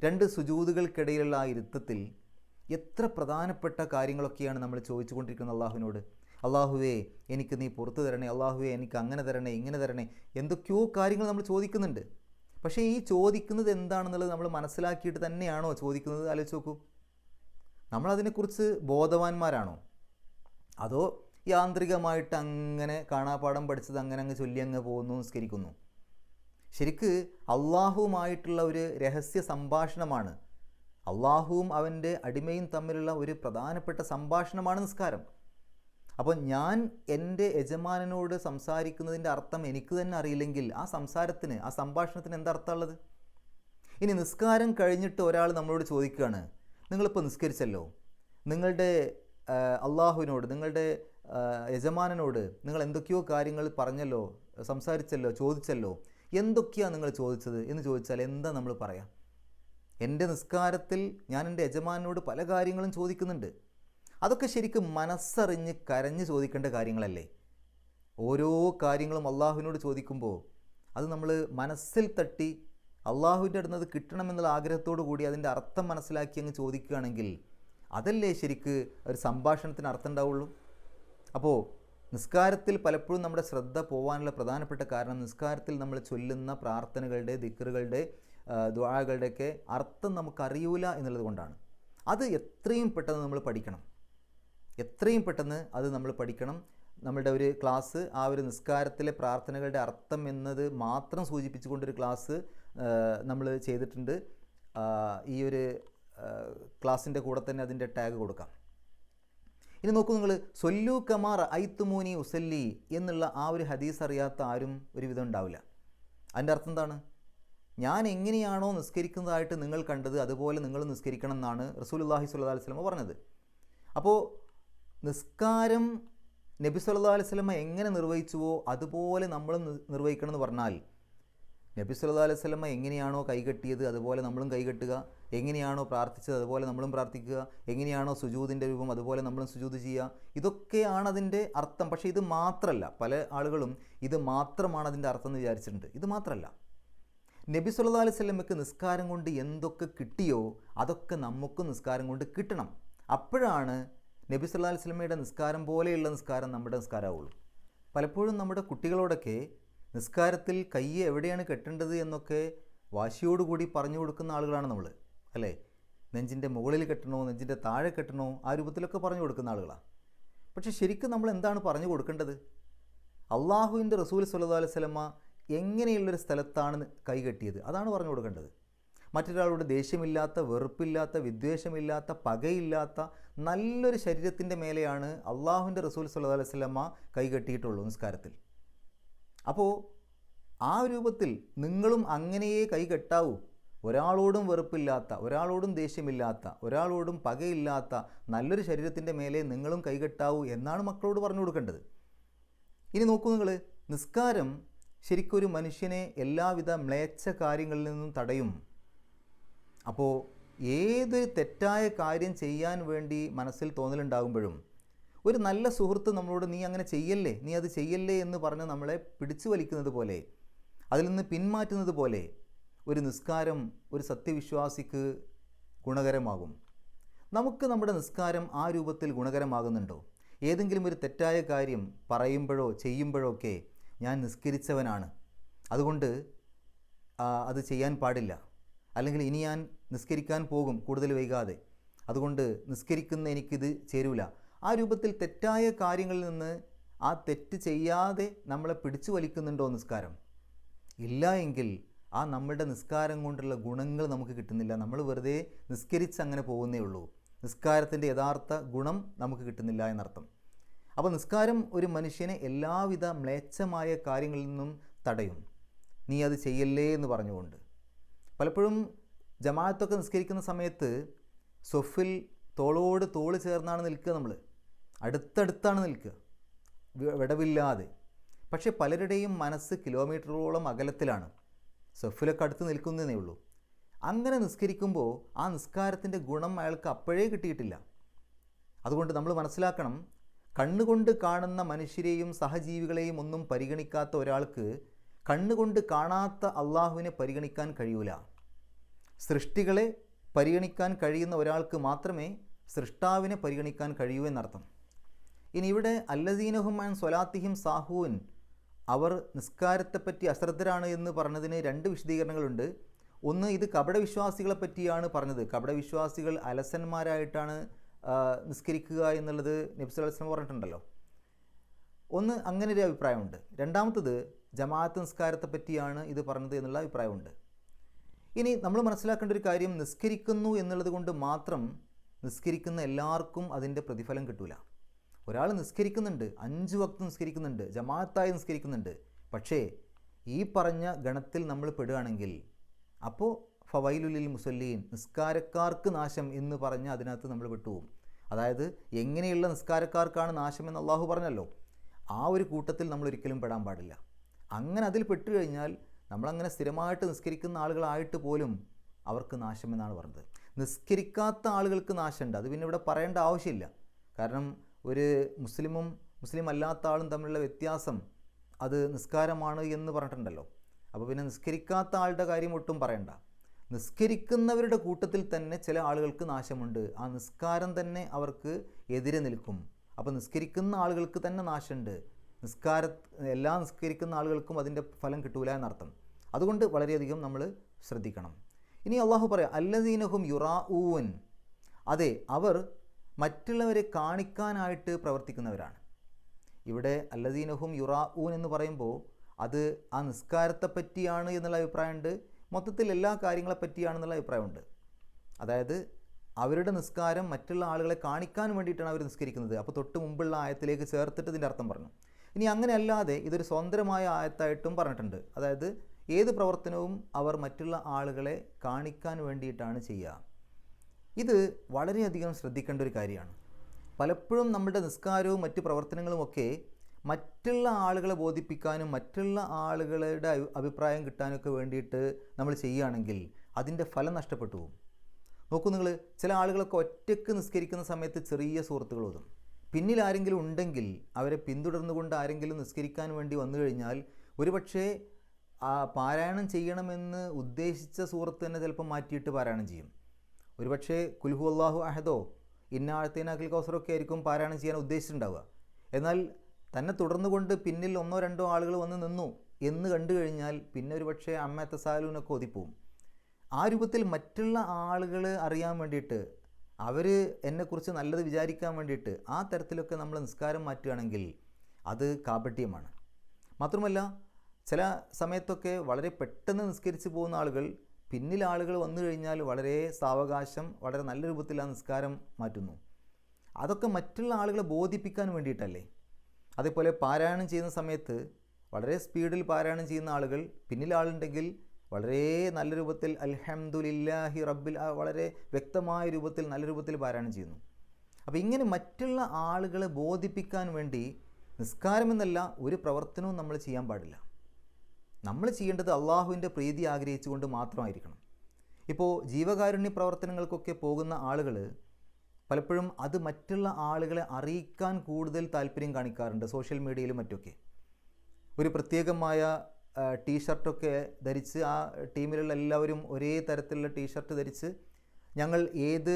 രണ്ട് സുജൂദുകൾക്കിടയിലുള്ള ആ ഇരുത്തത്തിൽ എത്ര പ്രധാനപ്പെട്ട കാര്യങ്ങളൊക്കെയാണ് നമ്മൾ ചോദിച്ചു കൊണ്ടിരിക്കുന്നത് അള്ളാഹുവിനോട്. അള്ളാഹുവേ എനിക്ക് നീ പുറത്തു തരണേ, അള്ളാഹുവേ എനിക്ക് അങ്ങനെ തരണേ, ഇങ്ങനെ തരണേ, എന്തൊക്കെയോ കാര്യങ്ങൾ നമ്മൾ ചോദിക്കുന്നുണ്ട്. പക്ഷേ ഈ ചോദിക്കുന്നത് എന്താണെന്നുള്ളത് നമ്മൾ മനസ്സിലാക്കിയിട്ട് തന്നെയാണോ ചോദിക്കുന്നത്? ആലോചിച്ച് നോക്കൂ. നമ്മളതിനെക്കുറിച്ച് ബോധവാന്മാരാണോ? അതോ യാന്ത്രികമായിട്ട് അങ്ങനെ കാണാപ്പാഠം പഠിച്ചത് അങ്ങനെ അങ്ങ് ചൊല്ലി അങ്ങ് പോകുന്നു, നിസ്കരിക്കുന്നു? ശരിക്ക് അള്ളാഹുവുമായിട്ടുള്ള ഒരു രഹസ്യ സംഭാഷണമാണ്, അള്ളാഹുവും അവൻ്റെ അടിമയും തമ്മിലുള്ള ഒരു പ്രധാനപ്പെട്ട സംഭാഷണമാണ് നിസ്കാരം. അപ്പോൾ ഞാൻ എൻ്റെ യജമാനനോട് സംസാരിക്കുന്നതിൻ്റെ അർത്ഥം എനിക്ക് തന്നെ അറിയില്ലെങ്കിൽ ആ സംഭാഷണത്തിന് എന്താ അർത്ഥമുള്ളത്? ഇനി നിസ്കാരം കഴിഞ്ഞിട്ട് ഒരാൾ നമ്മളോട് ചോദിക്കുകയാണ്, നിങ്ങളിപ്പോൾ നിസ്കരിച്ചല്ലോ, നിങ്ങളുടെ അള്ളാഹുവിനോട്, നിങ്ങളുടെ യജമാനനോട് നിങ്ങൾ എന്തൊക്കെയോ കാര്യങ്ങൾ പറഞ്ഞല്ലോ, സംസാരിച്ചല്ലോ, ചോദിച്ചല്ലോ, എന്തൊക്കെയാണ് നിങ്ങൾ ചോദിച്ചത് എന്ന് ചോദിച്ചാൽ എന്താ നമ്മൾ പറയാം? എൻ്റെ നിസ്കാരത്തിൽ ഞാൻ എൻ്റെ യജമാനനോട് പല കാര്യങ്ങളും ചോദിക്കുന്നുണ്ട്. അതൊക്കെ ശരിക്കും മനസ്സറിഞ്ഞ് കരഞ്ഞ് ചോദിക്കേണ്ട കാര്യങ്ങളല്ലേ? ഓരോ കാര്യങ്ങളും അള്ളാഹുവിനോട് ചോദിക്കുമ്പോൾ അത് നമ്മൾ മനസ്സിൽ തട്ടി അള്ളാഹുവിൻ്റെ അടുത്ത് കിട്ടണമെന്നുള്ള ആഗ്രഹത്തോടു കൂടി അതിൻ്റെ അർത്ഥം മനസ്സിലാക്കി അങ്ങ് ചോദിക്കുകയാണെങ്കിൽ അതല്ലേ ശരിക്ക് ഒരു സംഭാഷണത്തിന് അർത്ഥം ഉണ്ടാവുള്ളൂ. അപ്പോൾ നിസ്കാരത്തിൽ പലപ്പോഴും നമ്മുടെ ശ്രദ്ധ പോകാനുള്ള പ്രധാനപ്പെട്ട കാരണം നിസ്കാരത്തിൽ നമ്മൾ ചൊല്ലുന്ന പ്രാർത്ഥനകളുടെ, ദിക്റുകളുടെ, ദുആകളുടെയൊക്കെ അർത്ഥം നമുക്കറിയൂല എന്നുള്ളത് കൊണ്ടാണ്. അത് എത്രയും പെട്ടെന്ന് നമ്മൾ പഠിക്കണം, എത്രയും പെട്ടെന്ന് അത് നമ്മൾ പഠിക്കണം. നമ്മളുടെ ഒരു ക്ലാസ് ആ ഒരു നിസ്കാരത്തിലെ പ്രാർത്ഥനകളുടെ അർത്ഥം എന്നത് മാത്രം സൂചിപ്പിച്ചുകൊണ്ടൊരു ക്ലാസ് നമ്മൾ ചെയ്തിട്ടുണ്ട്. ഈ ഒരു ക്ലാസ്സിൻ്റെ കൂടെ തന്നെ അതിൻ്റെ ടാഗ് കൊടുക്കാം. ഇനി നോക്കൂ, നിങ്ങൾ സൊല്ലു കമാർ ഐത്തുമൂനി ഉസല്ലി എന്നുള്ള ആ ഒരു ഹദീസ് അറിയാത്ത ആരും ഒരുവിധം ഉണ്ടാവില്ല. അതിൻ്റെ അർത്ഥം എന്താണ്? ഞാൻ എങ്ങനെയാണോ നിസ്കരിക്കുന്നതായിട്ട് നിങ്ങൾ കണ്ടത് അതുപോലെ നിങ്ങൾ നിസ്കരിക്കണം എന്നാണ് റസൂലുള്ളാഹി സ്വല്ലല്ലാഹു അലൈഹി വസല്ലം പറഞ്ഞത്. അപ്പോൾ നിസ്കാരം നബി സല്ലല്ലാഹു അലൈഹി വസല്ലം എങ്ങനെ നിർവഹിച്ചുവോ അതുപോലെ നമ്മളും നിർവഹിക്കണം എന്ന് പറഞ്ഞാൽ, നബി സല്ലല്ലാഹു അലൈഹി വസല്ലം എങ്ങനെയാണോ കൈകെട്ടിയത് അതുപോലെ നമ്മളും കൈകെട്ടുക, എങ്ങനെയാണോ പ്രാർത്ഥിച്ചത് അതുപോലെ നമ്മളും പ്രാർത്ഥിക്കുക, എങ്ങനെയാണോ സുജൂദിൻ്റെ രൂപം അതുപോലെ നമ്മളും സുജൂദ് ചെയ്യുക. ഇതൊക്കെയാണ് അതിൻ്റെ അർത്ഥം. പക്ഷേ ഇത് മാത്രമല്ല, പല ആളുകളും ഇത് മാത്രമാണ് അതിൻ്റെ അർത്ഥം എന്ന് വിചാരിച്ചിട്ടുണ്ട്. ഇത് മാത്രമല്ല, നബി സല്ലല്ലാഹു അലൈഹി വസല്ലമയ്ക്ക് നിസ്കാരം കൊണ്ട് എന്തൊക്കെ കിട്ടിയോ അതൊക്കെ നമുക്കും നിസ്കാരം കൊണ്ട് കിട്ടണം. അപ്പോഴാണ് നബി സല്ലല്ലാഹു അലൈഹി വസല്ലമയുടെ നിസ്കാരം പോലെയുള്ള നിസ്കാരം നമ്മുടെ നിസ്കാരമാവുള്ളൂ. പലപ്പോഴും നമ്മുടെ കുട്ടികളോടൊക്കെ നിസ്കാരത്തിൽ കൈ എവിടെയാണ് കെട്ടേണ്ടത് എന്നൊക്കെ വാശിയോടുകൂടി പറഞ്ഞു കൊടുക്കുന്ന ആളുകളാണ് നമ്മൾ, അല്ലേ? നെഞ്ചിൻ്റെ മുകളിൽ കെട്ടണോ, നെഞ്ചിൻ്റെ താഴെ കെട്ടണോ, ആ രൂപത്തിലൊക്കെ പറഞ്ഞു കൊടുക്കുന്ന ആളുകളാണ്. പക്ഷേ ശരിക്കും നമ്മൾ എന്താണ് പറഞ്ഞു കൊടുക്കേണ്ടത്? അള്ളാഹുവിൻ്റെ റസൂൽ സ്വല്ലല്ലാഹു അലൈഹി വസല്ലമ എങ്ങനെയുള്ളൊരു സ്ഥലത്താണ് കൈ കെട്ടിയത് അതാണ് പറഞ്ഞു കൊടുക്കേണ്ടത്. മറ്റൊരാളോട് ദേഷ്യമില്ലാത്ത, വെറുപ്പില്ലാത്ത, വിദ്വേഷമില്ലാത്ത, പകയില്ലാത്ത നല്ലൊരു ശരീരത്തിൻ്റെ മേലെയാണ് അള്ളാഹുവിൻ്റെ റസൂൽ സ്വല്ലല്ലാഹു അലൈഹി വസല്ലമ കൈ കെട്ടിയിട്ടുള്ളൂ നിസ്കാരത്തിൽ. അപ്പോൾ ആ രൂപത്തിൽ നിങ്ങളും അങ്ങനെയേ കൈ കെട്ടാവൂ. ഒരാളോടും വെറുപ്പില്ലാത്ത, ഒരാളോടും ദേഷ്യമില്ലാത്ത, ഒരാളോടും പകയില്ലാത്ത നല്ലൊരു ശരീരത്തിൻ്റെ മേലെ നിങ്ങളും കൈകെട്ടാവൂ എന്നാണ് മക്കളോട് പറഞ്ഞു കൊടുക്കേണ്ടത്. ഇനി നോക്കൂ, നിങ്ങൾ നിസ്കാരം ശരിക്കൊരു മനുഷ്യനെ എല്ലാവിധ മ്ലേച്ഛ കാര്യങ്ങളിൽ നിന്നും തടയും. അപ്പോൾ ഏതൊരു തെറ്റായ കാര്യം ചെയ്യാൻ വേണ്ടി മനസ്സിൽ തോന്നലുണ്ടാകുമ്പോഴും ഒരു നല്ല സുഹൃത്ത് നമ്മളോട് നീ അങ്ങനെ ചെയ്യല്ലേ, നീ അത് ചെയ്യല്ലേ എന്ന് പറഞ്ഞ് നമ്മളെ പിടിച്ചു വലിക്കുന്നത് പോലെ, അതിൽ നിന്ന് പിന്മാറ്റുന്നത് പോലെ ഒരു നിസ്കാരം ഒരു സത്യവിശ്വാസിക്ക് ഗുണകരമാകും. നമുക്ക് നമ്മുടെ നിസ്കാരം ആ രൂപത്തിൽ ഗുണകരമാകുന്നുണ്ടോ? ഏതെങ്കിലും ഒരു തെറ്റായ കാര്യം പറയുമ്പോഴോ ചെയ്യുമ്പോഴോ ഒക്കെ ഞാൻ നിസ്കരിച്ചവനാണ്, അതുകൊണ്ട് അത് ചെയ്യാൻ പാടില്ല, അല്ലെങ്കിൽ ഇനി ഞാൻ നിസ്കരിക്കാൻ പോകും കൂടുതൽ വൈകാതെ, അതുകൊണ്ട് നിസ്കരിക്കുന്ന എനിക്കിത് ചേരൂല, ആ രൂപത്തിൽ തെറ്റായ കാര്യങ്ങളിൽ നിന്ന് ആ തെറ്റ് ചെയ്യാതെ നമ്മളെ പിടിച്ചു വലിക്കുന്നുണ്ടോ നിസ്കാരം? ഇല്ല എങ്കിൽ ആ നമ്മളുടെ നിസ്കാരം കൊണ്ടുള്ള ഗുണങ്ങൾ നമുക്ക് കിട്ടുന്നില്ല. നമ്മൾ വെറുതെ നിസ്കരിച്ച് അങ്ങനെ പോകുന്നേ ഉള്ളൂ. നിസ്കാരത്തിൻ്റെ യഥാർത്ഥ ഗുണം നമുക്ക് കിട്ടുന്നില്ല എന്നർത്ഥം. അപ്പോൾ നിസ്കാരം ഒരു മനുഷ്യനെ എല്ലാവിധ മ്ലേച്ഛമായ കാര്യങ്ങളിൽ നിന്നും തടയും. നീ അത് ചെയ്യല്ലേ എന്ന് പറഞ്ഞുകൊണ്ട്. പലപ്പോഴും ജമാഅത്തൊക്കെ നിസ്കരിക്കുന്ന സമയത്ത് സ്വഫിൽ തോളോട് തോള് ചേർന്നാണ് നിൽക്കുക, നമ്മൾ അടുത്തടുത്താണ് നിൽക്കുക, വിടവില്ലാതെ. പക്ഷേ പലരുടെയും മനസ്സ് കിലോമീറ്ററുകളോളം അകലത്തിലാണ്, സ്വഫിലൊക്കെ അടുത്ത് നിൽക്കുന്നതേ ഉള്ളൂ. അങ്ങനെ നിസ്കരിക്കുമ്പോൾ ആ നിസ്കാരത്തിൻ്റെ ഗുണം അയാൾക്ക് അപ്പോഴേ കിട്ടിയിട്ടില്ല. അതുകൊണ്ട് നമ്മൾ മനസ്സിലാക്കണം, കണ്ണുകൊണ്ട് കാണുന്ന മനുഷ്യരെയും സഹജീവികളെയും ഒന്നും പരിഗണിക്കാത്ത ഒരാൾക്ക് കണ്ണുകൊണ്ട് കാണാത്ത അള്ളാഹുവിനെ പരിഗണിക്കാൻ കഴിയൂല. സൃഷ്ടികളെ പരിഗണിക്കാൻ കഴിയുന്ന ഒരാൾക്ക് മാത്രമേ സൃഷ്ടാവിനെ പരിഗണിക്കാൻ കഴിയൂ എന്നർത്ഥം. ഇനി ഇവിടെ അല്ലദീനഹും അൻ സ്വലാത്തിഹിം സാഹൂൻ, അവർ നിസ്കാരത്തെപ്പറ്റി അശ്രദ്ധരാണ് എന്ന് പറഞ്ഞതിന് രണ്ട് വിശദീകരണങ്ങളുണ്ട്. ഒന്ന്, ഇത് കപടവിശ്വാസികളെ പറ്റിയാണ് പറഞ്ഞത്. കപടവിശ്വാസികൾ അലസന്മാരായിട്ടാണ് നിസ്കരിക്കുക എന്നുള്ളത് നബി സല്ലല്ലാഹു അലൈഹി വസല്ലം പറഞ്ഞിട്ടുണ്ടല്ലോ. ഒന്ന്, അങ്ങനെ ഒരു അഭിപ്രായമുണ്ട്. രണ്ടാമത്തത്, ജമാഅത്ത് നിസ്കാരത്തെ പറ്റിയാണ് ഇത് പറഞ്ഞത് എന്നുള്ള അഭിപ്രായമുണ്ട്. ഇനി നമ്മൾ മനസ്സിലാക്കേണ്ട ഒരു കാര്യം, നിസ്കരിക്കുന്നു എന്നുള്ളത് കൊണ്ട് മാത്രം നിസ്കരിക്കുന്ന എല്ലാവർക്കും അതിൻ്റെ പ്രതിഫലം കിട്ടൂല. ഒരാൾ നിസ്കരിക്കുന്നുണ്ട്, 5 വക്ത് നിസ്കരിക്കുന്നുണ്ട്, ജമാഅത്തായി നിസ്കരിക്കുന്നുണ്ട്, പക്ഷേ ഈ പറഞ്ഞ ഗണത്തിൽ നമ്മൾ പെടുകയാണെങ്കിൽ അപ്പോൾ ഫവൈലുലിൽ മുസല്ലീൻ, നിസ്കാരക്കാർക്ക് നാശം എന്ന് പറഞ്ഞ് അതിനകത്ത് നമ്മൾ വിട്ടുപോകും. അതായത് എങ്ങനെയുള്ള നിസ്കാരക്കാർക്കാണ് നാശം എന്ന് അള്ളാഹു പറഞ്ഞല്ലോ, ആ ഒരു കൂട്ടത്തിൽ നമ്മൾ ഒരിക്കലും പെടാൻ പാടില്ല. അങ്ങനെ അതിൽ പെട്ടു കഴിഞ്ഞാൽ നമ്മളങ്ങനെ സ്ഥിരമായിട്ട് നിസ്കരിക്കുന്ന ആളുകളായിട്ട് പോലും അവർക്ക് നാശം എന്നാണ് പറഞ്ഞത്. നിസ്കരിക്കാത്ത ആളുകൾക്ക് നാശമുണ്ട്, അത് പിന്നെ ഇവിടെ പറയേണ്ട ആവശ്യമില്ല. കാരണം ഒരു മുസ്ലിമും മുസ്ലിം അല്ലാത്ത ആളും തമ്മിലുള്ള വ്യത്യാസം അത് നിസ്കാരമാണ് എന്ന് പറഞ്ഞിട്ടുണ്ടല്ലോ. അപ്പോൾ പിന്നെ നിസ്കരിക്കാത്ത ആളുടെ കാര്യം ഒട്ടും പറയണ്ട. നിസ്കരിക്കുന്നവരുടെ കൂട്ടത്തിൽ തന്നെ ചില ആളുകൾക്ക് നാശമുണ്ട്, ആ നിസ്കാരം തന്നെ അവർക്ക് എതിരെ നിൽക്കും. അപ്പോൾ നിസ്കരിക്കുന്ന ആളുകൾക്ക് തന്നെ നാശമുണ്ട്, എല്ലാ നിസ്കരിക്കുന്ന ആളുകൾക്കും അതിൻ്റെ ഫലം കിട്ടൂല എന്നർത്ഥം. അതുകൊണ്ട് വളരെയധികം നമ്മൾ ശ്രദ്ധിക്കണം. ഇനി അള്ളാഹു പറയാം, അല്ലദീനഹും യുറാഊൻ, അതെ അവർ മറ്റുള്ളവരെ കാണിക്കാനായിട്ട് പ്രവർത്തിക്കുന്നവരാണ്. ഇവിടെ അല്ലദീനഹും യുറാഊൻ എന്ന് പറയുമ്പോൾ അത് ആ നിസ്കാരത്തെ പറ്റിയാണ് എന്നുള്ള അഭിപ്രായമുണ്ട്, മൊത്തത്തിൽ എല്ലാ കാര്യങ്ങളെ പറ്റിയാണെന്നുള്ള അഭിപ്രായമുണ്ട്. അതായത് അവരുടെ നിസ്കാരം മറ്റുള്ള ആളുകളെ കാണിക്കാൻ വേണ്ടിയിട്ടാണ് അവർ നിസ്കരിക്കുന്നത്. അപ്പോൾ തൊട്ട് മുമ്പുള്ള ആയത്തിലേക്ക് ചേർത്തിട്ട് ഇതിൻ്റെ അർത്ഥം പറഞ്ഞു. ഇനി അങ്ങനെ അല്ലാതെ ഇതൊരു സ്വതന്ത്രമായ ആയത്തായിട്ടും പറഞ്ഞിട്ടുണ്ട്. അതായത് ഏത് പ്രവർത്തനവും അവർ മറ്റുള്ള ആളുകളെ കാണിക്കാൻ വേണ്ടിയിട്ടാണ് ചെയ്യുക. ഇത് വളരെയധികം ശ്രദ്ധിക്കേണ്ട ഒരു കാര്യമാണ്. പലപ്പോഴും നമ്മുടെ നിസ്കാരവും മറ്റ് പ്രവർത്തനങ്ങളുമൊക്കെ മറ്റുള്ള ആളുകളെ ബോധിപ്പിക്കാനും മറ്റുള്ള ആളുകളുടെ അഭിപ്രായം കിട്ടാനൊക്കെ വേണ്ടിയിട്ട് നമ്മൾ ചെയ്യുകയാണെങ്കിൽ അതിൻ്റെ ഫലം നഷ്ടപ്പെട്ടു പോകും. നോക്കൂ നിങ്ങൾ, ചില ആളുകളൊക്കെ ഒറ്റയ്ക്ക് നിസ്കരിക്കുന്ന സമയത്ത് ചെറിയ സൂറത്തുകൾ ഓതും. പിന്നിൽ ആരെങ്കിലും ഉണ്ടെങ്കിൽ അവരെ പിന്തുടർന്നുകൊണ്ട് ആരെങ്കിലും നിസ്കരിക്കാൻ വേണ്ടി വന്നു കഴിഞ്ഞാൽ ഒരുപക്ഷേ ആ പാരായണം ചെയ്യണമെന്ന് ഉദ്ദേശിച്ച സൂറത്ത് തന്നെ ചിലപ്പോൾ മാറ്റിയിട്ട് പാരായണം ചെയ്യും. ഒരുപക്ഷേ കുൽഹു അല്ലാഹു അഹദോ ഇന്ന ആഴത്തേനാക്കിൽ കൗസറൊക്കെ ആയിരിക്കും പാരായണം ചെയ്യാൻ ഉദ്ദേശിച്ചിട്ടുണ്ടാവുക. എന്നാൽ തന്നെ തുടർന്നുകൊണ്ട് പിന്നിൽ ഒന്നോ രണ്ടോ ആളുകൾ വന്ന് നിന്നു എന്ന് കണ്ടു കഴിഞ്ഞാൽ പിന്നെ ഒരുപക്ഷേ അമ്മ തസാലൂനൊക്കെ ഓതിപ്പോവും. ആ രൂപത്തിൽ മറ്റുള്ള ആളുകൾ അറിയാൻ വേണ്ടിയിട്ട്, അവർ എന്നെക്കുറിച്ച് നല്ലത് വിചാരിക്കാൻ വേണ്ടിയിട്ട് ആ തരത്തിലൊക്കെ നമ്മൾ നിസ്കാരം മാറ്റുകയാണെങ്കിൽ അത് കാപട്യമാണ്. മാത്രമല്ല ചില സമയത്തൊക്കെ വളരെ പെട്ടെന്ന് നിസ്കരിച്ച് പോകുന്ന ആളുകൾ പിന്നിൽ ആളുകൾ വന്നു കഴിഞ്ഞാൽ വളരെ സാവകാശം വളരെ നല്ല രൂപത്തിൽ ആ നിസ്കാരം മാറ്റുന്നു. അതൊക്കെ മറ്റുള്ള ആളുകളെ ബോധിപ്പിക്കാൻ വേണ്ടിയിട്ടല്ലേ. അതേപോലെ പാരായണം ചെയ്യുന്ന സമയത്ത് വളരെ സ്പീഡിൽ പാരായണം ചെയ്യുന്ന ആളുകൾ പിന്നിൽ ആളുണ്ടെങ്കിൽ വളരെ നല്ല രൂപത്തിൽ അൽഹംദുലില്ലാഹി റബ്ബിൽ വളരെ വ്യക്തമായ രൂപത്തിൽ നല്ല രൂപത്തിൽ പാരായണം ചെയ്യുന്നു. അപ്പോൾ ഇങ്ങനെ മറ്റുള്ള ആളുകളെ ബോധിപ്പിക്കാൻ വേണ്ടി നിസ്കാരമെന്നല്ല ഒരു പ്രവർത്തനവും നമ്മൾ ചെയ്യാൻ പാടില്ല. നമ്മൾ ചെയ്യേണ്ടത് അള്ളാഹുവിൻ്റെ പ്രീതി ആഗ്രഹിച്ചുകൊണ്ട് മാത്രമായിരിക്കണം. ഇപ്പോൾ ജീവകാരുണ്യ പ്രവർത്തനങ്ങൾക്കൊക്കെ പോകുന്ന ആളുകൾ പലപ്പോഴും അത് മറ്റുള്ള ആളുകളെ അറിയിക്കാൻ കൂടുതൽ താല്പര്യം കാണിക്കാറുണ്ട്. സോഷ്യൽ മീഡിയയിലും മറ്റൊക്കെ ഒരു പ്രത്യേകമായ ടീഷർട്ടൊക്കെ ധരിച്ച് ആ ടീമിലുള്ള എല്ലാവരും ഒരേ തരത്തിലുള്ള ടീഷർട്ട് ധരിച്ച് ഞങ്ങൾ ഏത്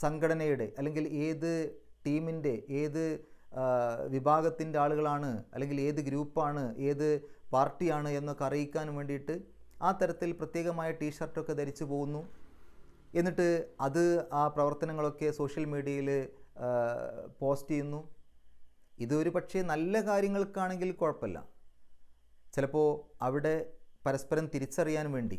സംഘടനയുടെ അല്ലെങ്കിൽ ഏത് ടീമിൻ്റെ ഏത് വിഭാഗത്തിൻ്റെ ആളുകളാണ് അല്ലെങ്കിൽ ഏത് ഗ്രൂപ്പാണ് ഏത് പാർട്ടിയാണ് എന്നൊക്കെ അറിയിക്കാൻ വേണ്ടിയിട്ട് ആ തരത്തിൽ പ്രത്യേകമായ ടീഷർട്ടൊക്കെ ധരിച്ചു പോകുന്നു. എന്നിട്ട് അത് ആ പ്രവർത്തനങ്ങളൊക്കെ സോഷ്യൽ മീഡിയയിൽ പോസ്റ്റ് ചെയ്യുന്നു. ഇതൊരു പക്ഷേ നല്ല കാര്യങ്ങൾക്കാണെങ്കിൽ കുഴപ്പമില്ല. ചിലപ്പോൾ അവിടെ പരസ്പരം തിരിച്ചറിയാൻ വേണ്ടി,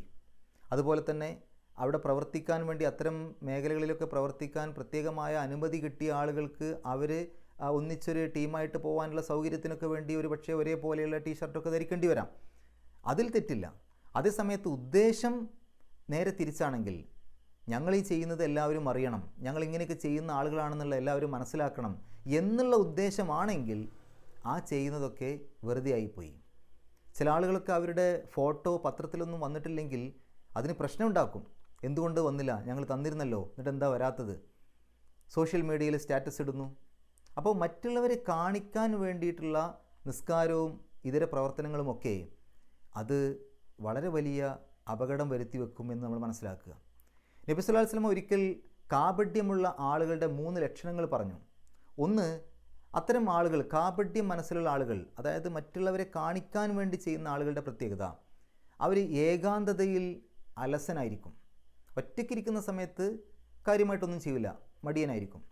അതുപോലെ തന്നെ അവിടെ പ്രവർത്തിക്കാൻ വേണ്ടി, അത്തരം മേഖലകളിലൊക്കെ പ്രവർത്തിക്കാൻ പ്രത്യേകമായ അനുമതി കിട്ടിയ ആളുകൾക്ക് അവർ ഒന്നിച്ചൊരു ടീമായിട്ട് പോകാനുള്ള സൗകര്യത്തിനൊക്കെ വേണ്ടി ഒരു പക്ഷേ ഒരേപോലെയുള്ള ടീഷർട്ടൊക്കെ ധരിക്കേണ്ടി വരാം. അതിൽ തെറ്റില്ല. അതേസമയത്ത് ഉദ്ദേശം നേരെ തിരിച്ചാണെങ്കിൽ ഞങ്ങൾ ഈ ചെയ്യുന്നത് എല്ലാവരും അറിയണം, ഞങ്ങൾ ഇങ്ങനെയൊക്കെ ചെയ്യുന്ന ആളുകളാണെന്നുള്ള എല്ലാവരും മനസ്സിലാക്കണം എന്നുള്ള ഉദ്ദേശമാണെങ്കിൽ ആ ചെയ്യുന്നതൊക്കെ വെറുതെ ആയിപ്പോയി. ചില ആളുകളൊക്കെ അവരുടെ ഫോട്ടോ പത്രത്തിലൊന്നും വന്നിട്ടില്ലെങ്കിൽ അതിന് പ്രശ്നമുണ്ടാക്കും. എന്തുകൊണ്ട് വന്നില്ല, ഞങ്ങൾ തന്നിരുന്നല്ലോ, എന്നിട്ട് എന്താ വരാത്തത്, സോഷ്യൽ മീഡിയയിൽ സ്റ്റാറ്റസ് ഇടുന്നു. അപ്പോൾ മറ്റുള്ളവരെ കാണിക്കാൻ വേണ്ടിയിട്ടുള്ള നിസ്കാരവും ഇതര പ്രവർത്തനങ്ങളുമൊക്കെ അത് വളരെ വലിയ അപകടം വരുത്തി വെക്കുമെന്ന് നമ്മൾ മനസ്സിലാക്കുക. നബി സല്ലല്ലാഹു അലൈഹി വസല്ലം ഒരിക്കൽ കാപട്യമുള്ള ആളുകളുടെ 3 ലക്ഷണങ്ങൾ പറഞ്ഞു. ഒന്ന്, അത്തരം ആളുകൾ, കാപട്യം മനസ്സിലുള്ള ആളുകൾ, അതായത് മറ്റുള്ളവരെ കാണിക്കാൻ വേണ്ടി ചെയ്യുന്ന ആളുകളുടെ പ്രത്യേകത, അവർ ഏകാന്തതയിൽ അലസനായിരിക്കും. ഒറ്റയ്ക്കിരിക്കുന്ന സമയത്ത് കാര്യമായിട്ടൊന്നും ചെയ്യില്ല, മടിയനായിരിക്കും.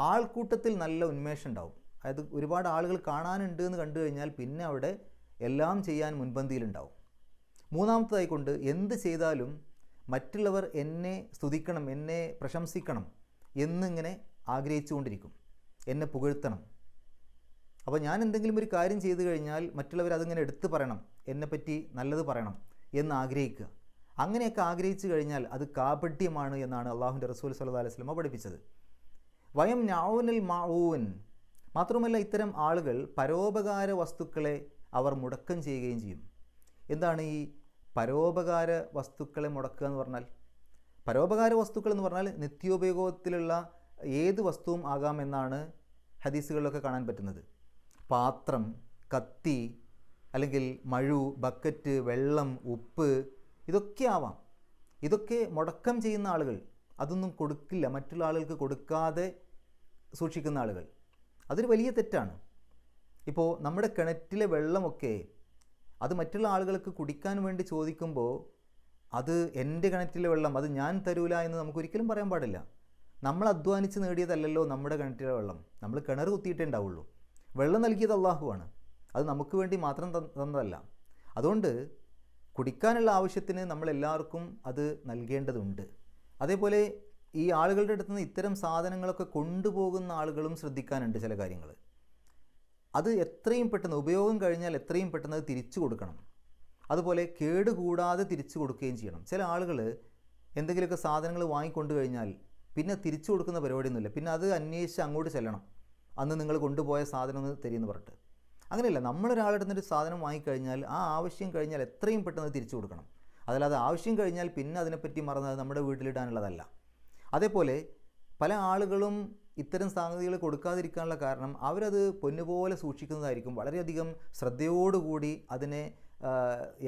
ആൾക്കൂട്ടത്തിൽ നല്ല ഉന്മേഷം ഉണ്ടാവും. അതായത് ഒരുപാട് ആളുകൾ കാണാനുണ്ട് എന്ന് കണ്ടു കഴിഞ്ഞാൽ പിന്നെ അവിടെ എല്ലാം ചെയ്യാൻ മുൻപന്തിയിലുണ്ടാവും. മൂന്നാമത്തേതായിക്കൊണ്ട് എന്ത് ചെയ്താലും മറ്റുള്ളവർ എന്നെ സ്തുതിക്കണം, എന്നെ പ്രശംസിക്കണം എന്നിങ്ങനെ ആഗ്രഹിച്ചുകൊണ്ടിരിക്കും, എന്നെ പുകഴ്ത്തണം. അപ്പോൾ ഞാൻ എന്തെങ്കിലും ഒരു കാര്യം ചെയ്തു കഴിഞ്ഞാൽ മറ്റുള്ളവർ അതിങ്ങനെ എടുത്തു പറയണം, എന്നെപ്പറ്റി നല്ലത് പറയണം എന്ന് ആഗ്രഹിക്കുക. അങ്ങനെയൊക്കെ ആഗ്രഹിച്ചു കഴിഞ്ഞാൽ അത് കാപട്യമാണ് എന്നാണ് അള്ളാഹുവിൻ്റെ റസൂൽ സല്ലല്ലാഹു അലൈഹി വസല്ലം പഠിപ്പിച്ചത്. വയം നൗനൽ മഊൻ, മാത്രമല്ല ഇത്തരം ആളുകൾ പരോപകാര വസ്തുക്കളെ അവർ മുടക്കം ചെയ്യുകയും ചെയ്യും. എന്താണ് ഈ പരോപകാര വസ്തുക്കളെ മുടക്കുക എന്ന് പറഞ്ഞാൽ? പരോപകാര വസ്തുക്കൾ എന്ന് പറഞ്ഞാൽ നിത്യോപയോഗത്തിലുള്ള ഏത് വസ്തുവും ആകാമെന്നാണ് ഹദീസുകളിലൊക്കെ കാണാൻ പറ്റുന്നത്. പാത്രം, കത്തി, അല്ലെങ്കിൽ മഴു, ബക്കറ്റ്, വെള്ളം, ഉപ്പ്, ഇതൊക്കെ ആവാം. ഇതൊക്കെ മുടക്കം ചെയ്യുന്ന ആളുകൾ, അതൊന്നും കൊടുക്കില്ല, മറ്റുള്ള ആളുകൾക്ക് കൊടുക്കാതെ സൂക്ഷിക്കുന്ന ആളുകൾ, അതൊരു വലിയ തെറ്റാണ്. ഇപ്പോൾ നമ്മുടെ കിണറ്റിലെ വെള്ളമൊക്കെ അത് മറ്റുള്ള ആളുകൾക്ക് കുടിക്കാൻ വേണ്ടി ചോദിക്കുമ്പോൾ അത് എൻ്റെ കിണറ്റിലെ വെള്ളം, അത് ഞാൻ തരൂല എന്ന് നമുക്കൊരിക്കലും പറയാൻ പാടില്ല. നമ്മൾ അധ്വാനിച്ച് നേടിയതല്ലല്ലോ നമ്മുടെ കിണറ്റിലെ വെള്ളം, നമ്മൾ കിണർ കുത്തിയിട്ടേ ഉണ്ടാവുള്ളൂ. വെള്ളം നൽകിയത് അള്ളാഹുവാണ്, അത് നമുക്ക് വേണ്ടി മാത്രം തന്നതല്ല. അതുകൊണ്ട് കുടിക്കാനുള്ള ആവശ്യത്തിന് നമ്മളെല്ലാവർക്കും അത് നൽകേണ്ടതുണ്ട്. അതേപോലെ ഈ ആളുകളുടെ അടുത്ത് നിന്ന് ഇത്തരം സാധനങ്ങളൊക്കെ കൊണ്ടുപോകുന്ന ആളുകളും ശ്രദ്ധിക്കാനുണ്ട് ചില കാര്യങ്ങൾ. അത് എത്രയും പെട്ടെന്ന് ഉപയോഗം കഴിഞ്ഞാൽ എത്രയും പെട്ടെന്ന് അത് തിരിച്ചു കൊടുക്കണം. അതുപോലെ കേടുകൂടാതെ തിരിച്ചു കൊടുക്കുകയും ചെയ്യണം. ചില ആളുകൾ എന്തെങ്കിലുമൊക്കെ സാധനങ്ങൾ വാങ്ങിക്കൊണ്ട് കഴിഞ്ഞാൽ പിന്നെ തിരിച്ചു കൊടുക്കുന്ന പരിപാടിയൊന്നുമില്ല, പിന്നെ അത് അന്വേഷിച്ച് അങ്ങോട്ട് ചെല്ലണം, അന്ന് നിങ്ങൾ കൊണ്ടുപോയ സാധനം ഒന്ന് തരുമെന്ന് പറഞ്ഞിട്ട്. അങ്ങനെയല്ല, നമ്മളൊരാളുടെ ഒരു സാധനം വാങ്ങിക്കഴിഞ്ഞാൽ ആ ആവശ്യം കഴിഞ്ഞാൽ എത്രയും പെട്ടെന്ന് തിരിച്ചു കൊടുക്കണം. അതല്ലാതെ ആവശ്യം കഴിഞ്ഞാൽ പിന്നെ അതിനെപ്പറ്റി മറന്നത് നമ്മുടെ വീട്ടിലിടാനുള്ളതല്ല. അതേപോലെ പല ആളുകളും ഇത്തരം സംഗതികൾ കൊടുക്കാതിരിക്കാനുള്ള കാരണം അവരത് പൊന്നുപോലെ സൂക്ഷിക്കുന്നതായിരിക്കും, വളരെയധികം ശ്രദ്ധയോടുകൂടി അതിനെ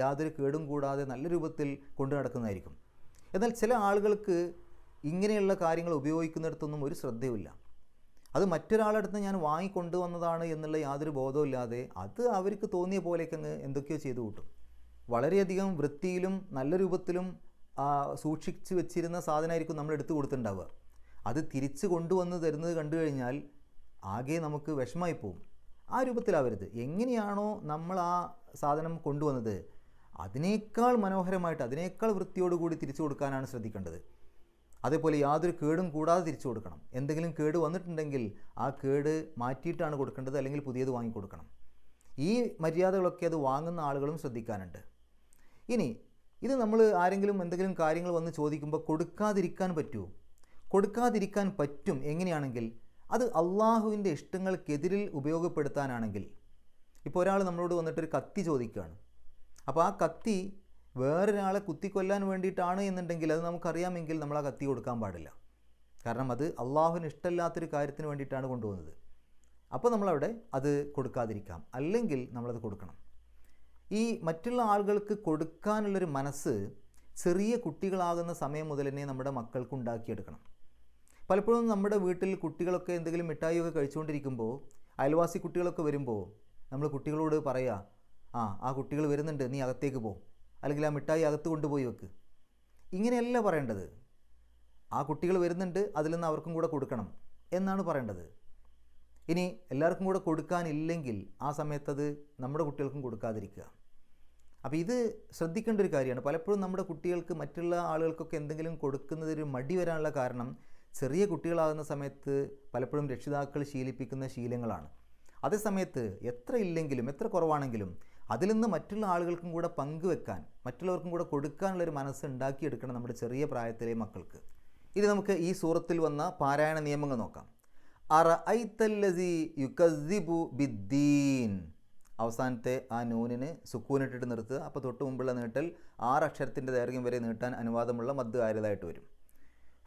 യാതൊരു കേടും കൂടാതെ നല്ല രൂപത്തിൽ കൊണ്ടു നടക്കുന്നതായിരിക്കും. എന്നാൽ ചില ആളുകൾക്ക് ഇങ്ങനെയുള്ള കാര്യങ്ങൾ ഉപയോഗിക്കുന്നിടത്തൊന്നും ഒരു ശ്രദ്ധയുമില്ല. അത് മറ്റൊരാളടുത്ത് ഞാൻ വാങ്ങിക്കൊണ്ടുവന്നതാണ് എന്നുള്ള യാതൊരു ബോധവുമില്ലാതെ അത് അവർക്ക് തോന്നിയ പോലെയൊക്കെ അങ്ങ് എന്തൊക്കെയോ ചെയ്തു കൂട്ടും. വളരെയധികം വൃത്തിയിലും നല്ല രൂപത്തിലും സൂക്ഷിച്ച് വെച്ചിരുന്ന സാധനമായിരിക്കും നമ്മൾ എടുത്തു കൊടുത്തിട്ടുണ്ടാവുക. അത് തിരിച്ച് കൊണ്ടുവന്ന് തരുന്നത് കണ്ടു കഴിഞ്ഞാൽ ആകെ നമുക്ക് വിഷമമായി പോവും. ആ രൂപത്തിലാവരുത്. എങ്ങനെയാണോ നമ്മൾ ആ സാധനം കൊണ്ടുവന്നത് അതിനേക്കാൾ മനോഹരമായിട്ട് അതിനേക്കാൾ വൃത്തിയോടുകൂടി തിരിച്ചു കൊടുക്കാനാണ് ശ്രദ്ധിക്കേണ്ടത്. അതേപോലെ യാതൊരു കേടും കൂടാതെ തിരിച്ചു കൊടുക്കണം. എന്തെങ്കിലും കേട് വന്നിട്ടുണ്ടെങ്കിൽ ആ കേട് മാറ്റിയിട്ടാണ് കൊടുക്കേണ്ടത്, അല്ലെങ്കിൽ പുതിയത് വാങ്ങിക്കൊടുക്കണം. ഈ മര്യാദകളൊക്കെ അത് വാങ്ങുന്ന ആളുകളും ശ്രദ്ധിക്കാനുണ്ട്. ഇനി ഇത് നമ്മൾ ആരെങ്കിലും എന്തെങ്കിലും കാര്യങ്ങൾ വന്ന് ചോദിക്കുമ്പോൾ കൊടുക്കാതിരിക്കാൻ പറ്റുമോ? കൊടുക്കാതിരിക്കാൻ പറ്റും. എങ്ങനെയാണെങ്കിൽ അത് അള്ളാഹുവിൻ്റെ ഇഷ്ടങ്ങൾക്കെതിരിൽ ഉപയോഗപ്പെടുത്താനാണെങ്കിൽ. ഇപ്പോൾ ഒരാൾ നമ്മളോട് വന്നിട്ടൊരു കത്തി ചോദിക്കുകയാണ്. അപ്പോൾ ആ കത്തി വേറൊരാളെ കുത്തിക്കൊല്ലാൻ വേണ്ടിയിട്ടാണ് എന്നുണ്ടെങ്കിൽ അത് നമുക്കറിയാമെങ്കിൽ നമ്മൾ ആ കത്തി കൊടുക്കാൻ പാടില്ല. കാരണം അത് അള്ളാഹുവിന് ഇഷ്ടമില്ലാത്തൊരു കാര്യത്തിന് വേണ്ടിയിട്ടാണ് കൊണ്ടുപോകുന്നത്. അപ്പോൾ നമ്മളവിടെ അത് കൊടുക്കാതിരിക്കാം, അല്ലെങ്കിൽ നമ്മളത് കൊടുക്കണം. ഈ മറ്റുള്ള ആളുകൾക്ക് കൊടുക്കാനുള്ളൊരു മനസ്സ് ചെറിയ കുട്ടികളാകുന്ന സമയം മുതൽ തന്നെ നമ്മുടെ മക്കൾക്ക് ഉണ്ടാക്കിയെടുക്കണം. പലപ്പോഴും നമ്മുടെ വീട്ടിൽ കുട്ടികളൊക്കെ എന്തെങ്കിലും മിഠായിയൊക്കെ കഴിച്ചുകൊണ്ടിരിക്കുമ്പോൾ അയൽവാസി കുട്ടികളൊക്കെ വരുമ്പോൾ നമ്മൾ കുട്ടികളോട് പറയുക, ആ കുട്ടികൾ വരുന്നുണ്ട്, നീ അകത്തേക്ക് പോ, അല്ലെങ്കിൽ ആ മിഠായി അകത്ത് കൊണ്ടുപോയി വെക്ക്. ഇങ്ങനെയല്ല പറയേണ്ടത്. ആ കുട്ടികൾ വരുന്നുണ്ട്, അതിൽ നിന്ന് അവർക്കും കൂടെ കൊടുക്കണം എന്നാണ് പറയേണ്ടത്. ഇനി എല്ലാവർക്കും കൂടെ കൊടുക്കാനില്ലെങ്കിൽ ആ സമയത്തത് നമ്മുടെ കുട്ടികൾക്കും കൊടുക്കാതിരിക്കുക. അപ്പോൾ ഇത് ശ്രദ്ധിക്കേണ്ട ഒരു കാര്യമാണ്. പലപ്പോഴും നമ്മുടെ കുട്ടികൾക്ക് മറ്റുള്ള ആളുകൾക്കൊക്കെ എന്തെങ്കിലും കൊടുക്കുന്നതൊരു മടി വരാനുള്ള കാരണം ചെറിയ കുട്ടികളാകുന്ന സമയത്ത് പലപ്പോഴും രക്ഷിതാക്കൾ ശീലിപ്പിക്കുന്ന ശീലങ്ങളാണ്. അതേസമയത്ത് എത്ര ഇല്ലെങ്കിലും എത്ര കുറവാണെങ്കിലും അതിൽ നിന്ന് മറ്റുള്ള ആളുകൾക്കും കൂടെ പങ്കുവെക്കാൻ, മറ്റുള്ളവർക്കും കൂടെ കൊടുക്കാനുള്ളൊരു മനസ്സ് ഉണ്ടാക്കിയെടുക്കണം നമ്മുടെ ചെറിയ പ്രായത്തിലെ മക്കൾക്ക്. ഇനി നമുക്ക് ഈ സൂറത്തിൽ വന്ന പാരായണ നിയമങ്ങൾ നോക്കാം. അറഅയ്തല്ലസീ യുകസ്സിബു ബിദ്ദീൻ. അവസാനത്തെ ആ നൂനിന് സുക്കൂനിട്ടിട്ട് നിർത്തുക. അപ്പോൾ തൊട്ട് മുമ്പുള്ള നീട്ടൽ 6 അക്ഷരത്തിൻ്റെ ദൈർഘ്യം വരെ നീട്ടാൻ അനുവാദമുള്ള മദ് ആര്യതായിട്ട് വരും.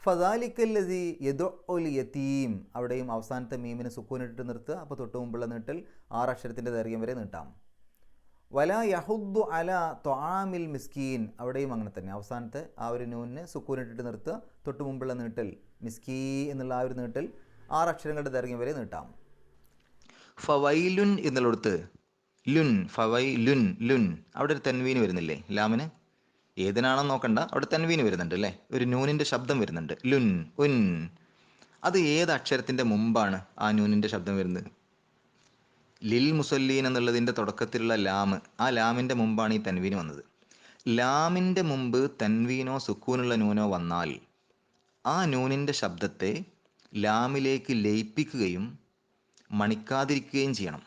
ഫദാലിക്കല്ലസീ യദുഉൽ യതീം. അവിടെയും അവസാനത്തെ മീമിന് സുക്കൂനിട്ടിട്ട് നിർത്തുക. അപ്പോൾ തൊട്ട് മുമ്പുള്ള നീട്ടൽ 6 അക്ഷരത്തിൻ്റെ ദൈർഘ്യം വരെ നീട്ടാം. വല യഹുദ്ദു അല ത്വആമിൽ മിസ്കീൻ. അവിടെയും അങ്ങനെ തന്നെ അവസാനത്തെ ആ ഒരു നൂനിന് സുക്കൂനിട്ടിട്ട് നിർത്തുക. തൊട്ട് മുമ്പുള്ള നീട്ടൽ മിസ്കീ എന്നുള്ള ആ ഒരു നീട്ടൽ 6 അക്ഷരങ്ങളുടെ ദൈർഘ്യം വരെ നീട്ടാം. ഫവൈലുൻ എന്നുള്ളിടത്ത് ലുൻ, ഫവൈലുൻ ലുൻ, അവിടെ ഒരു തൻവീന് വരുന്നില്ലേ ലാമിന്? ഏതിനാണെന്ന് നോക്കണ്ട, അവിടെ തൻവീന് വരുന്നുണ്ട് അല്ലേ, ഒരു നൂനിൻ്റെ ശബ്ദം വരുന്നുണ്ട്. ലുൻ ഉൻ. അത് ഏത് അക്ഷരത്തിൻ്റെ മുമ്പാണ് ആ നൂനിൻ്റെ ശബ്ദം വരുന്നത്? ലിൽ മുസല്ലീൻ എന്നുള്ളതിൻ്റെ തുടക്കത്തിലുള്ള ലാം, ആ ലാമിൻ്റെ മുമ്പാണ് ഈ തൻവീന് വന്നത്. ലാമിൻ്റെ മുമ്പ് തൻവീനോ സുക്കൂനുള്ള നൂനോ വന്നാൽ ആ നൂനിൻ്റെ ശബ്ദത്തെ ലാമിലേക്ക് ലയിപ്പിക്കുകയും മണിക്കാതിരിക്കുകയും ചെയ്യണം.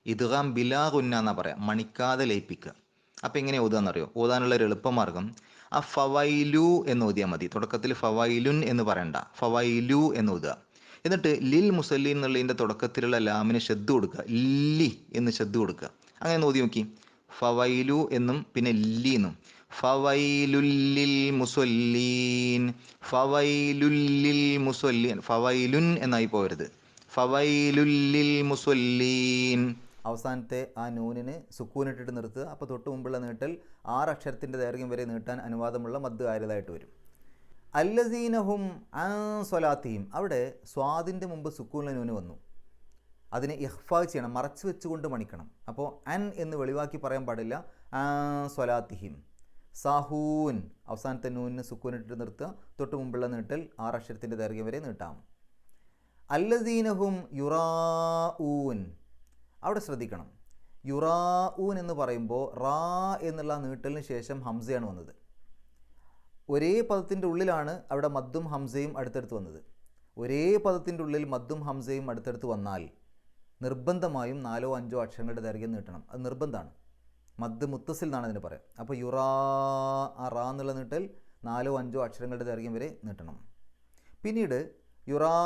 ഇദ്ഗാം ബിലാ ഗുന്ന എന്നാ പറയാം, മണിക്കാതെ ലയിപ്പിക്കുക. അപ്പം എങ്ങനെ ഓതാന്നറിയോ? ഓതാനുള്ള ഒരു എളുപ്പമാർഗം ആ ഫവൈലു എന്ന് ഓതിയാൽ മതി. തുടക്കത്തിൽ ഫവൈലുൻ എന്ന് പറയണ്ട, ഫവൈലു എന്ന് ഓതുക. എന്നിട്ട് ലിൽ മുസല്ലീൻ എന്നുള്ളതിൻ്റെ തുടക്കത്തിലുള്ള ലാമിന് ഷദ്ദ് കൊടുക്കുക, ലി എന്ന് ഷദ്ദ് കൊടുക്കുക. അങ്ങനെ ഓതി നോക്കി. ഫവൈലു എന്നും പിന്നെ ലി എന്നും. ഫവൈലുല്ലിൽ മുസല്ലീൻ, ഫവൈലുല്ലിൽ മുസല്ലീൻ. ഫവൈലുൻ എന്നായി പോകരുത്, ഫവൈലുല്ലിൽ മുസല്ലീൻ. അവസാനത്തെ ആ നൂനിന് സുക്കൂനിട്ടിട്ട് നിർത്തുക. അപ്പോൾ തൊട്ട് മുമ്പുള്ള നീട്ടൽ 6 അക്ഷരത്തിൻ്റെ ദൈർഘ്യം വരെ നീട്ടാൻ അനുവാദമുള്ള മദ് ആര്യതായിട്ട് വരും. അല്ലസീനഹും അൻ സ്വലാത്തിഹിം. അവിടെ സ്വാദിൻ്റെ മുമ്പ് സുക്കൂനുള്ള നൂന് വന്നു. അതിനെ ഇഹ്ഫാ ചെയ്യണം, മറച്ചു വെച്ചുകൊണ്ട് മണിക്കണം. അപ്പോൾ അൻ എന്ന് വെളിവാക്കി പറയാൻ പാടില്ല. അൻ സ്വലാത്തിഹിം. സാഹൂൻ. അവസാനത്തെ നൂനിന് സുക്കൂനിട്ടിട്ട് നിർത്തുക. തൊട്ട് മുമ്പുള്ള നീട്ടൽ 6 അക്ഷരത്തിൻ്റെ ദൈർഘ്യം വരെ നീട്ടാം. അല്ലസീനഹും യുറാഊൻ. അവിടെ ശ്രദ്ധിക്കണം. യുറാഊൻ എന്ന് പറയുമ്പോൾ റാ എന്നുള്ള നീട്ടലിന് ശേഷം ഹംസയാണ് വന്നത്. ഒരേ പദത്തിൻ്റെ ഉള്ളിലാണ് അവിടെ മദ്ദും ഹംസയും അടുത്തടുത്ത് വന്നത്. ഒരേ പദത്തിൻ്റെ ഉള്ളിൽ മദ്ദും ഹംസയും അടുത്തടുത്ത് വന്നാൽ നിർബന്ധമായും 4-5 അക്ഷരങ്ങളുടെ ദൈർഘ്യം നീട്ടണം. അത് നിർബന്ധമാണ്. മദ് മുത്തസിൽ എന്നാണ് അതിന് പറയാം. അപ്പോൾ യുറാ ആ റാ എന്നുള്ള നീട്ടൽ 4-5 അക്ഷരങ്ങളുടെ ദൈർഘ്യം വരെ നീട്ടണം. പിന്നീട് യുറാ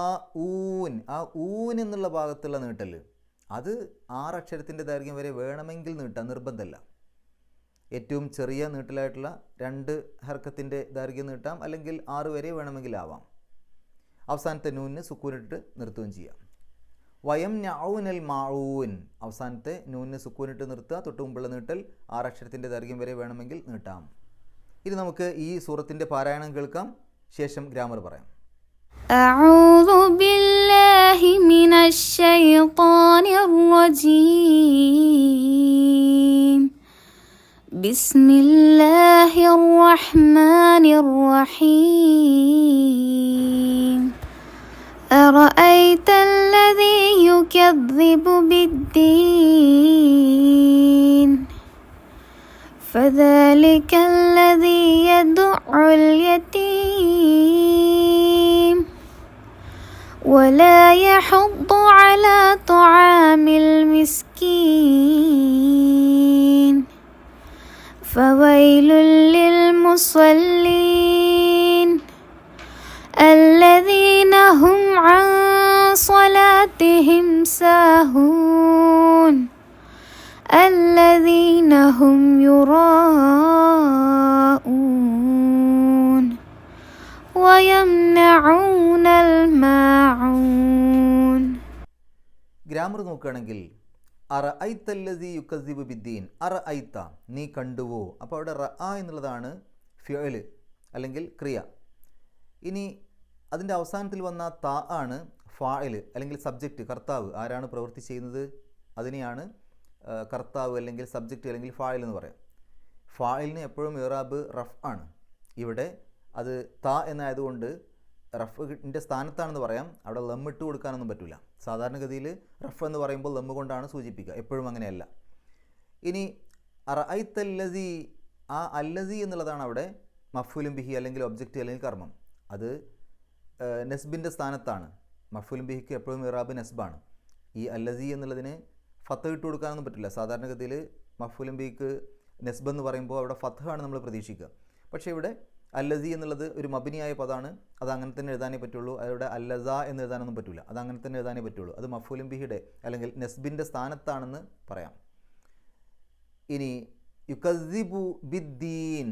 ഊൻ, ആ ഊൻ എന്നുള്ള ഭാഗത്തുള്ള നീട്ടൽ അത് 6 അക്ഷരത്തിൻ്റെ ദൈർഘ്യം വരെ വേണമെങ്കിൽ നീട്ടാം, നിർബന്ധമല്ല. ഏറ്റവും ചെറിയ നീട്ടലായിട്ടുള്ള 2 ഹർക്കത്തിൻ്റെ ദൈർഘ്യം നീട്ടാം, അല്ലെങ്കിൽ 6 വരെ വേണമെങ്കിൽ ആവാം. അവസാനത്തെ നൂനിന് സുക്കൂനിട്ട് നിർത്തുകയും ചെയ്യാം. വയം നൗനൽ മാഊൻ, അവസാനത്തെ നൂനിന് സുക്കൂനിട്ട് നിർത്തുക. തൊട്ട് മുമ്പുള്ള നീട്ടൽ 6 അക്ഷരത്തിൻ്റെ ദൈർഘ്യം വരെ വേണമെങ്കിൽ നീട്ടാം. ഇനി നമുക്ക് ഈ സൂറത്തിൻ്റെ പാരായണം കേൾക്കാം, ശേഷം ഗ്രാമർ പറയാം. أعوذ بالله من الشيطان الرجيم بسم الله الرحمن الرحيم أرأيت الذي يكذب بالدين فذلك الذي يدع اليتيم ولا يحض على طعام المسكين فويل للمصلين الذين هم عن صلاتهم ساهون الذين هم يراءون ويمنعون الماعون. ഗ്രാമർ നോക്കുകയാണെങ്കിൽ അറഅയ്തല്ലദീ യുകസ്സിബു ബിദ്ദീൻ, അറഅയ്ത നീ കണ്ടുവോ. അപ്പോൾ അവിടെ റഅ എന്നുള്ളതാണ് ഫിഅൽ അല്ലെങ്കിൽ ക്രിയ. ഇനി അതിൻ്റെ അവസാനത്തിൽ വന്ന ത ആണ് ഫാഇൽ അല്ലെങ്കിൽ സബ്ജക്റ്റ്, കർത്താവ്. ആരാണ് പ്രവൃത്തി ചെയ്യുന്നത് അതിനെയാണ് കർത്താവ് അല്ലെങ്കിൽ സബ്ജക്റ്റ് അല്ലെങ്കിൽ ഫാഇൽ എന്ന് പറയാം. ഫാഇലിന് എപ്പോഴും ഇറാബ് റഫ് ആണ്. ഇവിടെ അത് ത എന്നായതുകൊണ്ട് റഫിൻ്റെ സ്ഥാനത്താണെന്ന് പറയാം. അവിടെ ലം ഇട്ട് കൊടുക്കാനൊന്നും പറ്റില്ല. സാധാരണഗതിയിൽ റഫ് എന്ന് പറയുമ്പോൾ ലം കൊണ്ടാണ് സൂചിപ്പിക്കുക, എപ്പോഴും അങ്ങനെയല്ല. ഇനി അറഅയ്തല്ലദീ, ആ അല്ലദീ എന്നുള്ളതാണ് അവിടെ മഫ്ഊലും ബിഹി അല്ലെങ്കിൽ ഒബ്ജക്റ്റ് അല്ലെങ്കിൽ കർമ്മം. അത് നെസ്ബിൻ്റെ സ്ഥാനത്താണ്. മഫ്ഊലും ബിഹിക്ക് എപ്പോഴും ഇറാബ് നെസ്ബാണ്. ഈ അല്ലദീ എന്നുള്ളതിന് ഫത്ത് ഇട്ട് കൊടുക്കാനൊന്നും പറ്റില്ല. സാധാരണഗതിയിൽ മഫ്ഊലും ബിഹിക്ക് നെസ്ബ് എന്ന് പറയുമ്പോൾ അവിടെ ഫത്ത് ആണ് നമ്മൾ പ്രതീക്ഷിക്കുക. പക്ഷേ ഇവിടെ അല്ലസി എന്നുള്ളത് ഒരു മബിനിയായ പദമാണ്. അത് അങ്ങനെ തന്നെ എഴുതാനേ പറ്റുള്ളൂ. അവിടെ അല്ലസ എന്ന് എഴുതാനൊന്നും പറ്റില്ല. അത് അങ്ങനെ തന്നെ എഴുതാനേ പറ്റുള്ളൂ. അത് മഫ്ഊലും ബിഹിയുടെ അല്ലെങ്കിൽ നെസ്ബിൻ്റെ സ്ഥാനത്താണെന്ന് പറയാം. ഇനി യുകസ്സിബു ബിദ്ദീൻ,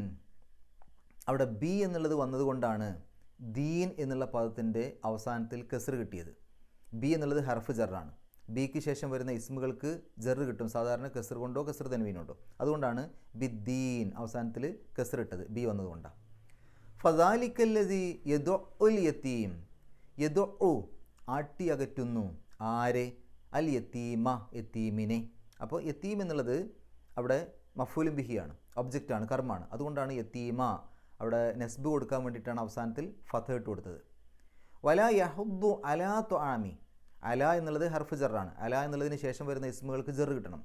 അവിടെ ബി എന്നുള്ളത് വന്നതുകൊണ്ടാണ് ദീൻ എന്നുള്ള പദത്തിൻ്റെ അവസാനത്തിൽ കസ്ർ കിട്ടിയത്. ബി എന്നുള്ളത് ഹർഫ് ജറാണ്. ബിക്ക് ശേഷം വരുന്ന ഇസ്മുകൾക്ക് ജറ് കിട്ടും, സാധാരണ കസ്ർ കൊണ്ടോ കസ്ർ തൻവീനുണ്ടോ. അതുകൊണ്ടാണ് ബിദ്ദീൻ അവസാനത്തിൽ കസ്ർ ഇട്ടത്, ബി വന്നതുകൊണ്ടാണ്. ഫദാലിക്കല്ലദീ യദുഉൽ യതീം, യദുഉ ആട്ടി അകറ്റുന്നു. ആരെ? അൽ യതീമ, യതീമിനെ. അപ്പോൾ യതീം എന്നുള്ളത് അവിടെ മഫ്ഊലും ബിഹിയാണ്, ഒബ്ജക്റ്റാണ്, കർമ്മാണ്. അതുകൊണ്ടാണ് യതീമ അവിടെ നെസ്ബ് കൊടുക്കാൻ വേണ്ടിയിട്ടാണ് അവസാനത്തിൽ ഫത്ത് ഇട്ട് കൊടുത്തത്. വലാ യഹുദ്ദു അലാ തുആമി, അല എന്നുള്ളത് ഹർഫ് ജറാണ്. അല എന്നുള്ളതിന് ശേഷം വരുന്ന ഇസ്മുകൾക്ക് ജറ് കിട്ടണം.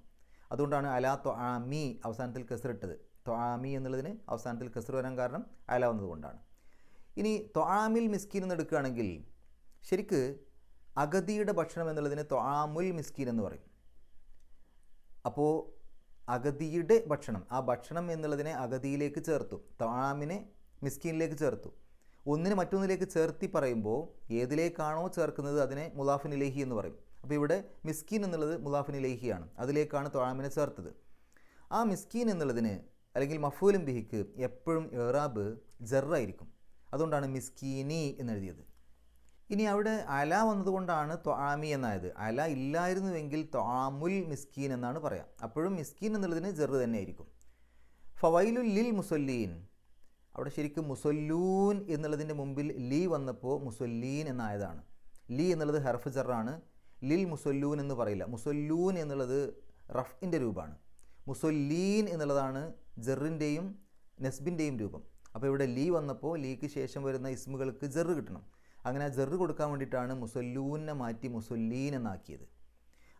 അതുകൊണ്ടാണ് അലാ തുആമി അവസാനത്തിൽ കസ്ർ ഇട്ടത്. തുആമി എന്നുള്ളതിന് അവസാനത്തിൽ കസ്ർ വരാൻ കാരണം അല വന്നതുകൊണ്ടാണ്. ഇനി തുആമിൽ മിസ്കീൻ എന്ന് എടുക്കുകയാണെങ്കിൽ ശരിക്ക് അഗതിയുടെ ഭക്ഷണം എന്നുള്ളതിന് തുആമുൽ മിസ്കീൻ എന്ന് പറയും. അപ്പോൾ അഗതിയുടെ ഭക്ഷണം, ആ ഭക്ഷണം എന്നുള്ളതിനെ അഗതിയിലേക്ക് ചേർത്തു, തുആമിനെ മിസ്കീനിലേക്ക് ചേർത്തു. ഒന്നിന് മറ്റൊന്നിലേക്ക് ചേർത്തി പറയുമ്പോൾ ഏതിലേക്കാണോ ചേർക്കുന്നത് അതിനെ മുലാഫിൻ ഇലൈഹി എന്ന് പറയും. അപ്പോൾ ഇവിടെ മിസ്കീൻ എന്നുള്ളത് മുലാഫിൻ ഇലൈഹിയാണ്, അതിലേക്കാണ് തുആമിനെ ചേർത്തത്. ആ മിസ്കീൻ എന്നുള്ളതിന് അല്ലെങ്കിൽ മഫ്ഊലും ബിഹിക്ക് എപ്പോഴും ഇറാബ് ജറായിരിക്കും. അതുകൊണ്ടാണ് മിസ്കീനി എന്നെഴുതിയത്. ഇനി അവിടെ അല വന്നതുകൊണ്ടാണ് തുആമി എന്നായത്. അല ഇല്ലായിരുന്നുവെങ്കിൽ തുആമുൽ മിസ്കീൻ എന്നാണ് പറയാം. അപ്പോഴും മിസ്കീൻ എന്നുള്ളതിന് ജറ് തന്നെയായിരിക്കും. ഫവൈലുൽ ലിൽ മുസല്ലീൻ, അവിടെ ശരിക്കും മുസല്ലൂൻ എന്നുള്ളതിൻ്റെ മുമ്പിൽ ലീ വന്നപ്പോൾ മുസല്ലീൻ എന്നായതാണ്. ലീ എന്നുള്ളത് ഹർഫ് ജറാണ്. ലിൽ മുസല്ലൂൻ എന്ന് പറയില്ല. മുസല്ലൂൻ എന്നുള്ളത് റഫ്ഇൻ്റെ രൂപമാണ്. മുസല്ലീൻ എന്നുള്ളതാണ് ജറിൻ്റെയും നെസ്ബിൻ്റെയും രൂപം. അപ്പോൾ ഇവിടെ ലീ വന്നപ്പോൾ ലീക്ക് ശേഷം വരുന്ന ഇസ്മുകൾക്ക് ജറ് കിട്ടണം. അങ്ങനെ ജറ് കൊടുക്കാൻ വേണ്ടിയിട്ടാണ് മുസല്ലൂനെ മാറ്റി മുസല്ലീൻ എന്നാക്കിയത്.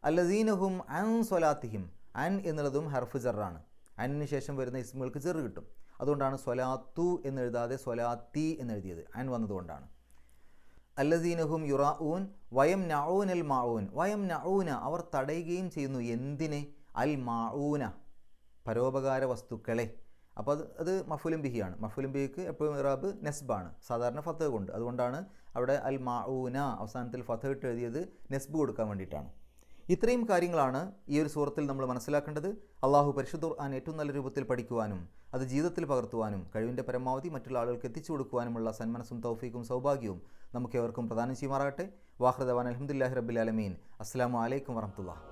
അല്ലദീനഹും അൻ സ്വലാത്തിഹിം, അൻ എന്നുള്ളതും ഹർഫ് ജറാണ്. അന്നിന് ശേഷം വരുന്ന ഇസ്മുകൾക്ക് ജെറ് കിട്ടും. അതുകൊണ്ടാണ് സ്വലാത്തു എന്നെഴുതാതെ സ്വലാത്തി എന്നെഴുതിയത്, അൻ വന്നതുകൊണ്ടാണ്. അല്ലദീനഹും യുറാഊൻ വയം നഊൻ അൽ മാഊൻ, വയം നഊന അവർ തടയുകയും ചെയ്യുന്നു. എന്തിനെ? അൽ മാഊന പരോപകാര വസ്തുക്കളെ. അപ്പോൾ അത് മഫ്ഊലുൻ ബിഹിയാണ്. മഫ്ഊലുൻ ബിഹിക്ക് എപ്പോഴും ഇറാബ് നെസ്ബാണ്, സാധാരണ ഫത്ത് കൊണ്ട്. അതുകൊണ്ടാണ് അവിടെ അൽ മാഊന അവസാനത്തിൽ ഫത്ത് ഇട്ട് എഴുതിയത് നെസ്ബ് കൊടുക്കാൻ വേണ്ടിയിട്ടാണ്. ഇത്രയും കാര്യങ്ങളാണ് ഈ ഒരു സൂറത്തിൽ നമ്മൾ മനസ്സിലാക്കേണ്ടത്. അള്ളാഹു പരിശുദ്ധ ഖുർആൻ ഏറ്റവും നല്ല രൂപത്തിൽ പഠിക്കുവാനും അത് ജീവിതത്തിൽ പകർത്തുവാനും കഴിവിൻ്റെ പരമാവധി മറ്റുള്ള ആളുകൾക്ക് എത്തിച്ചു കൊടുക്കുവാനുമുള്ള സന്മനസ്സും തൗഫീക്കും സൗഭാഗ്യവും നമുക്കേവർക്കും പ്രദാനം ചെയ്യുമാറാകട്ടെ. വാഹൃദവാൻ അൽഹംദുലില്ലാഹി റബ്ബിൽ ആലമീൻ. അസ്സലാമു അലൈക്കും വറഹ്മത്തുള്ളാഹി.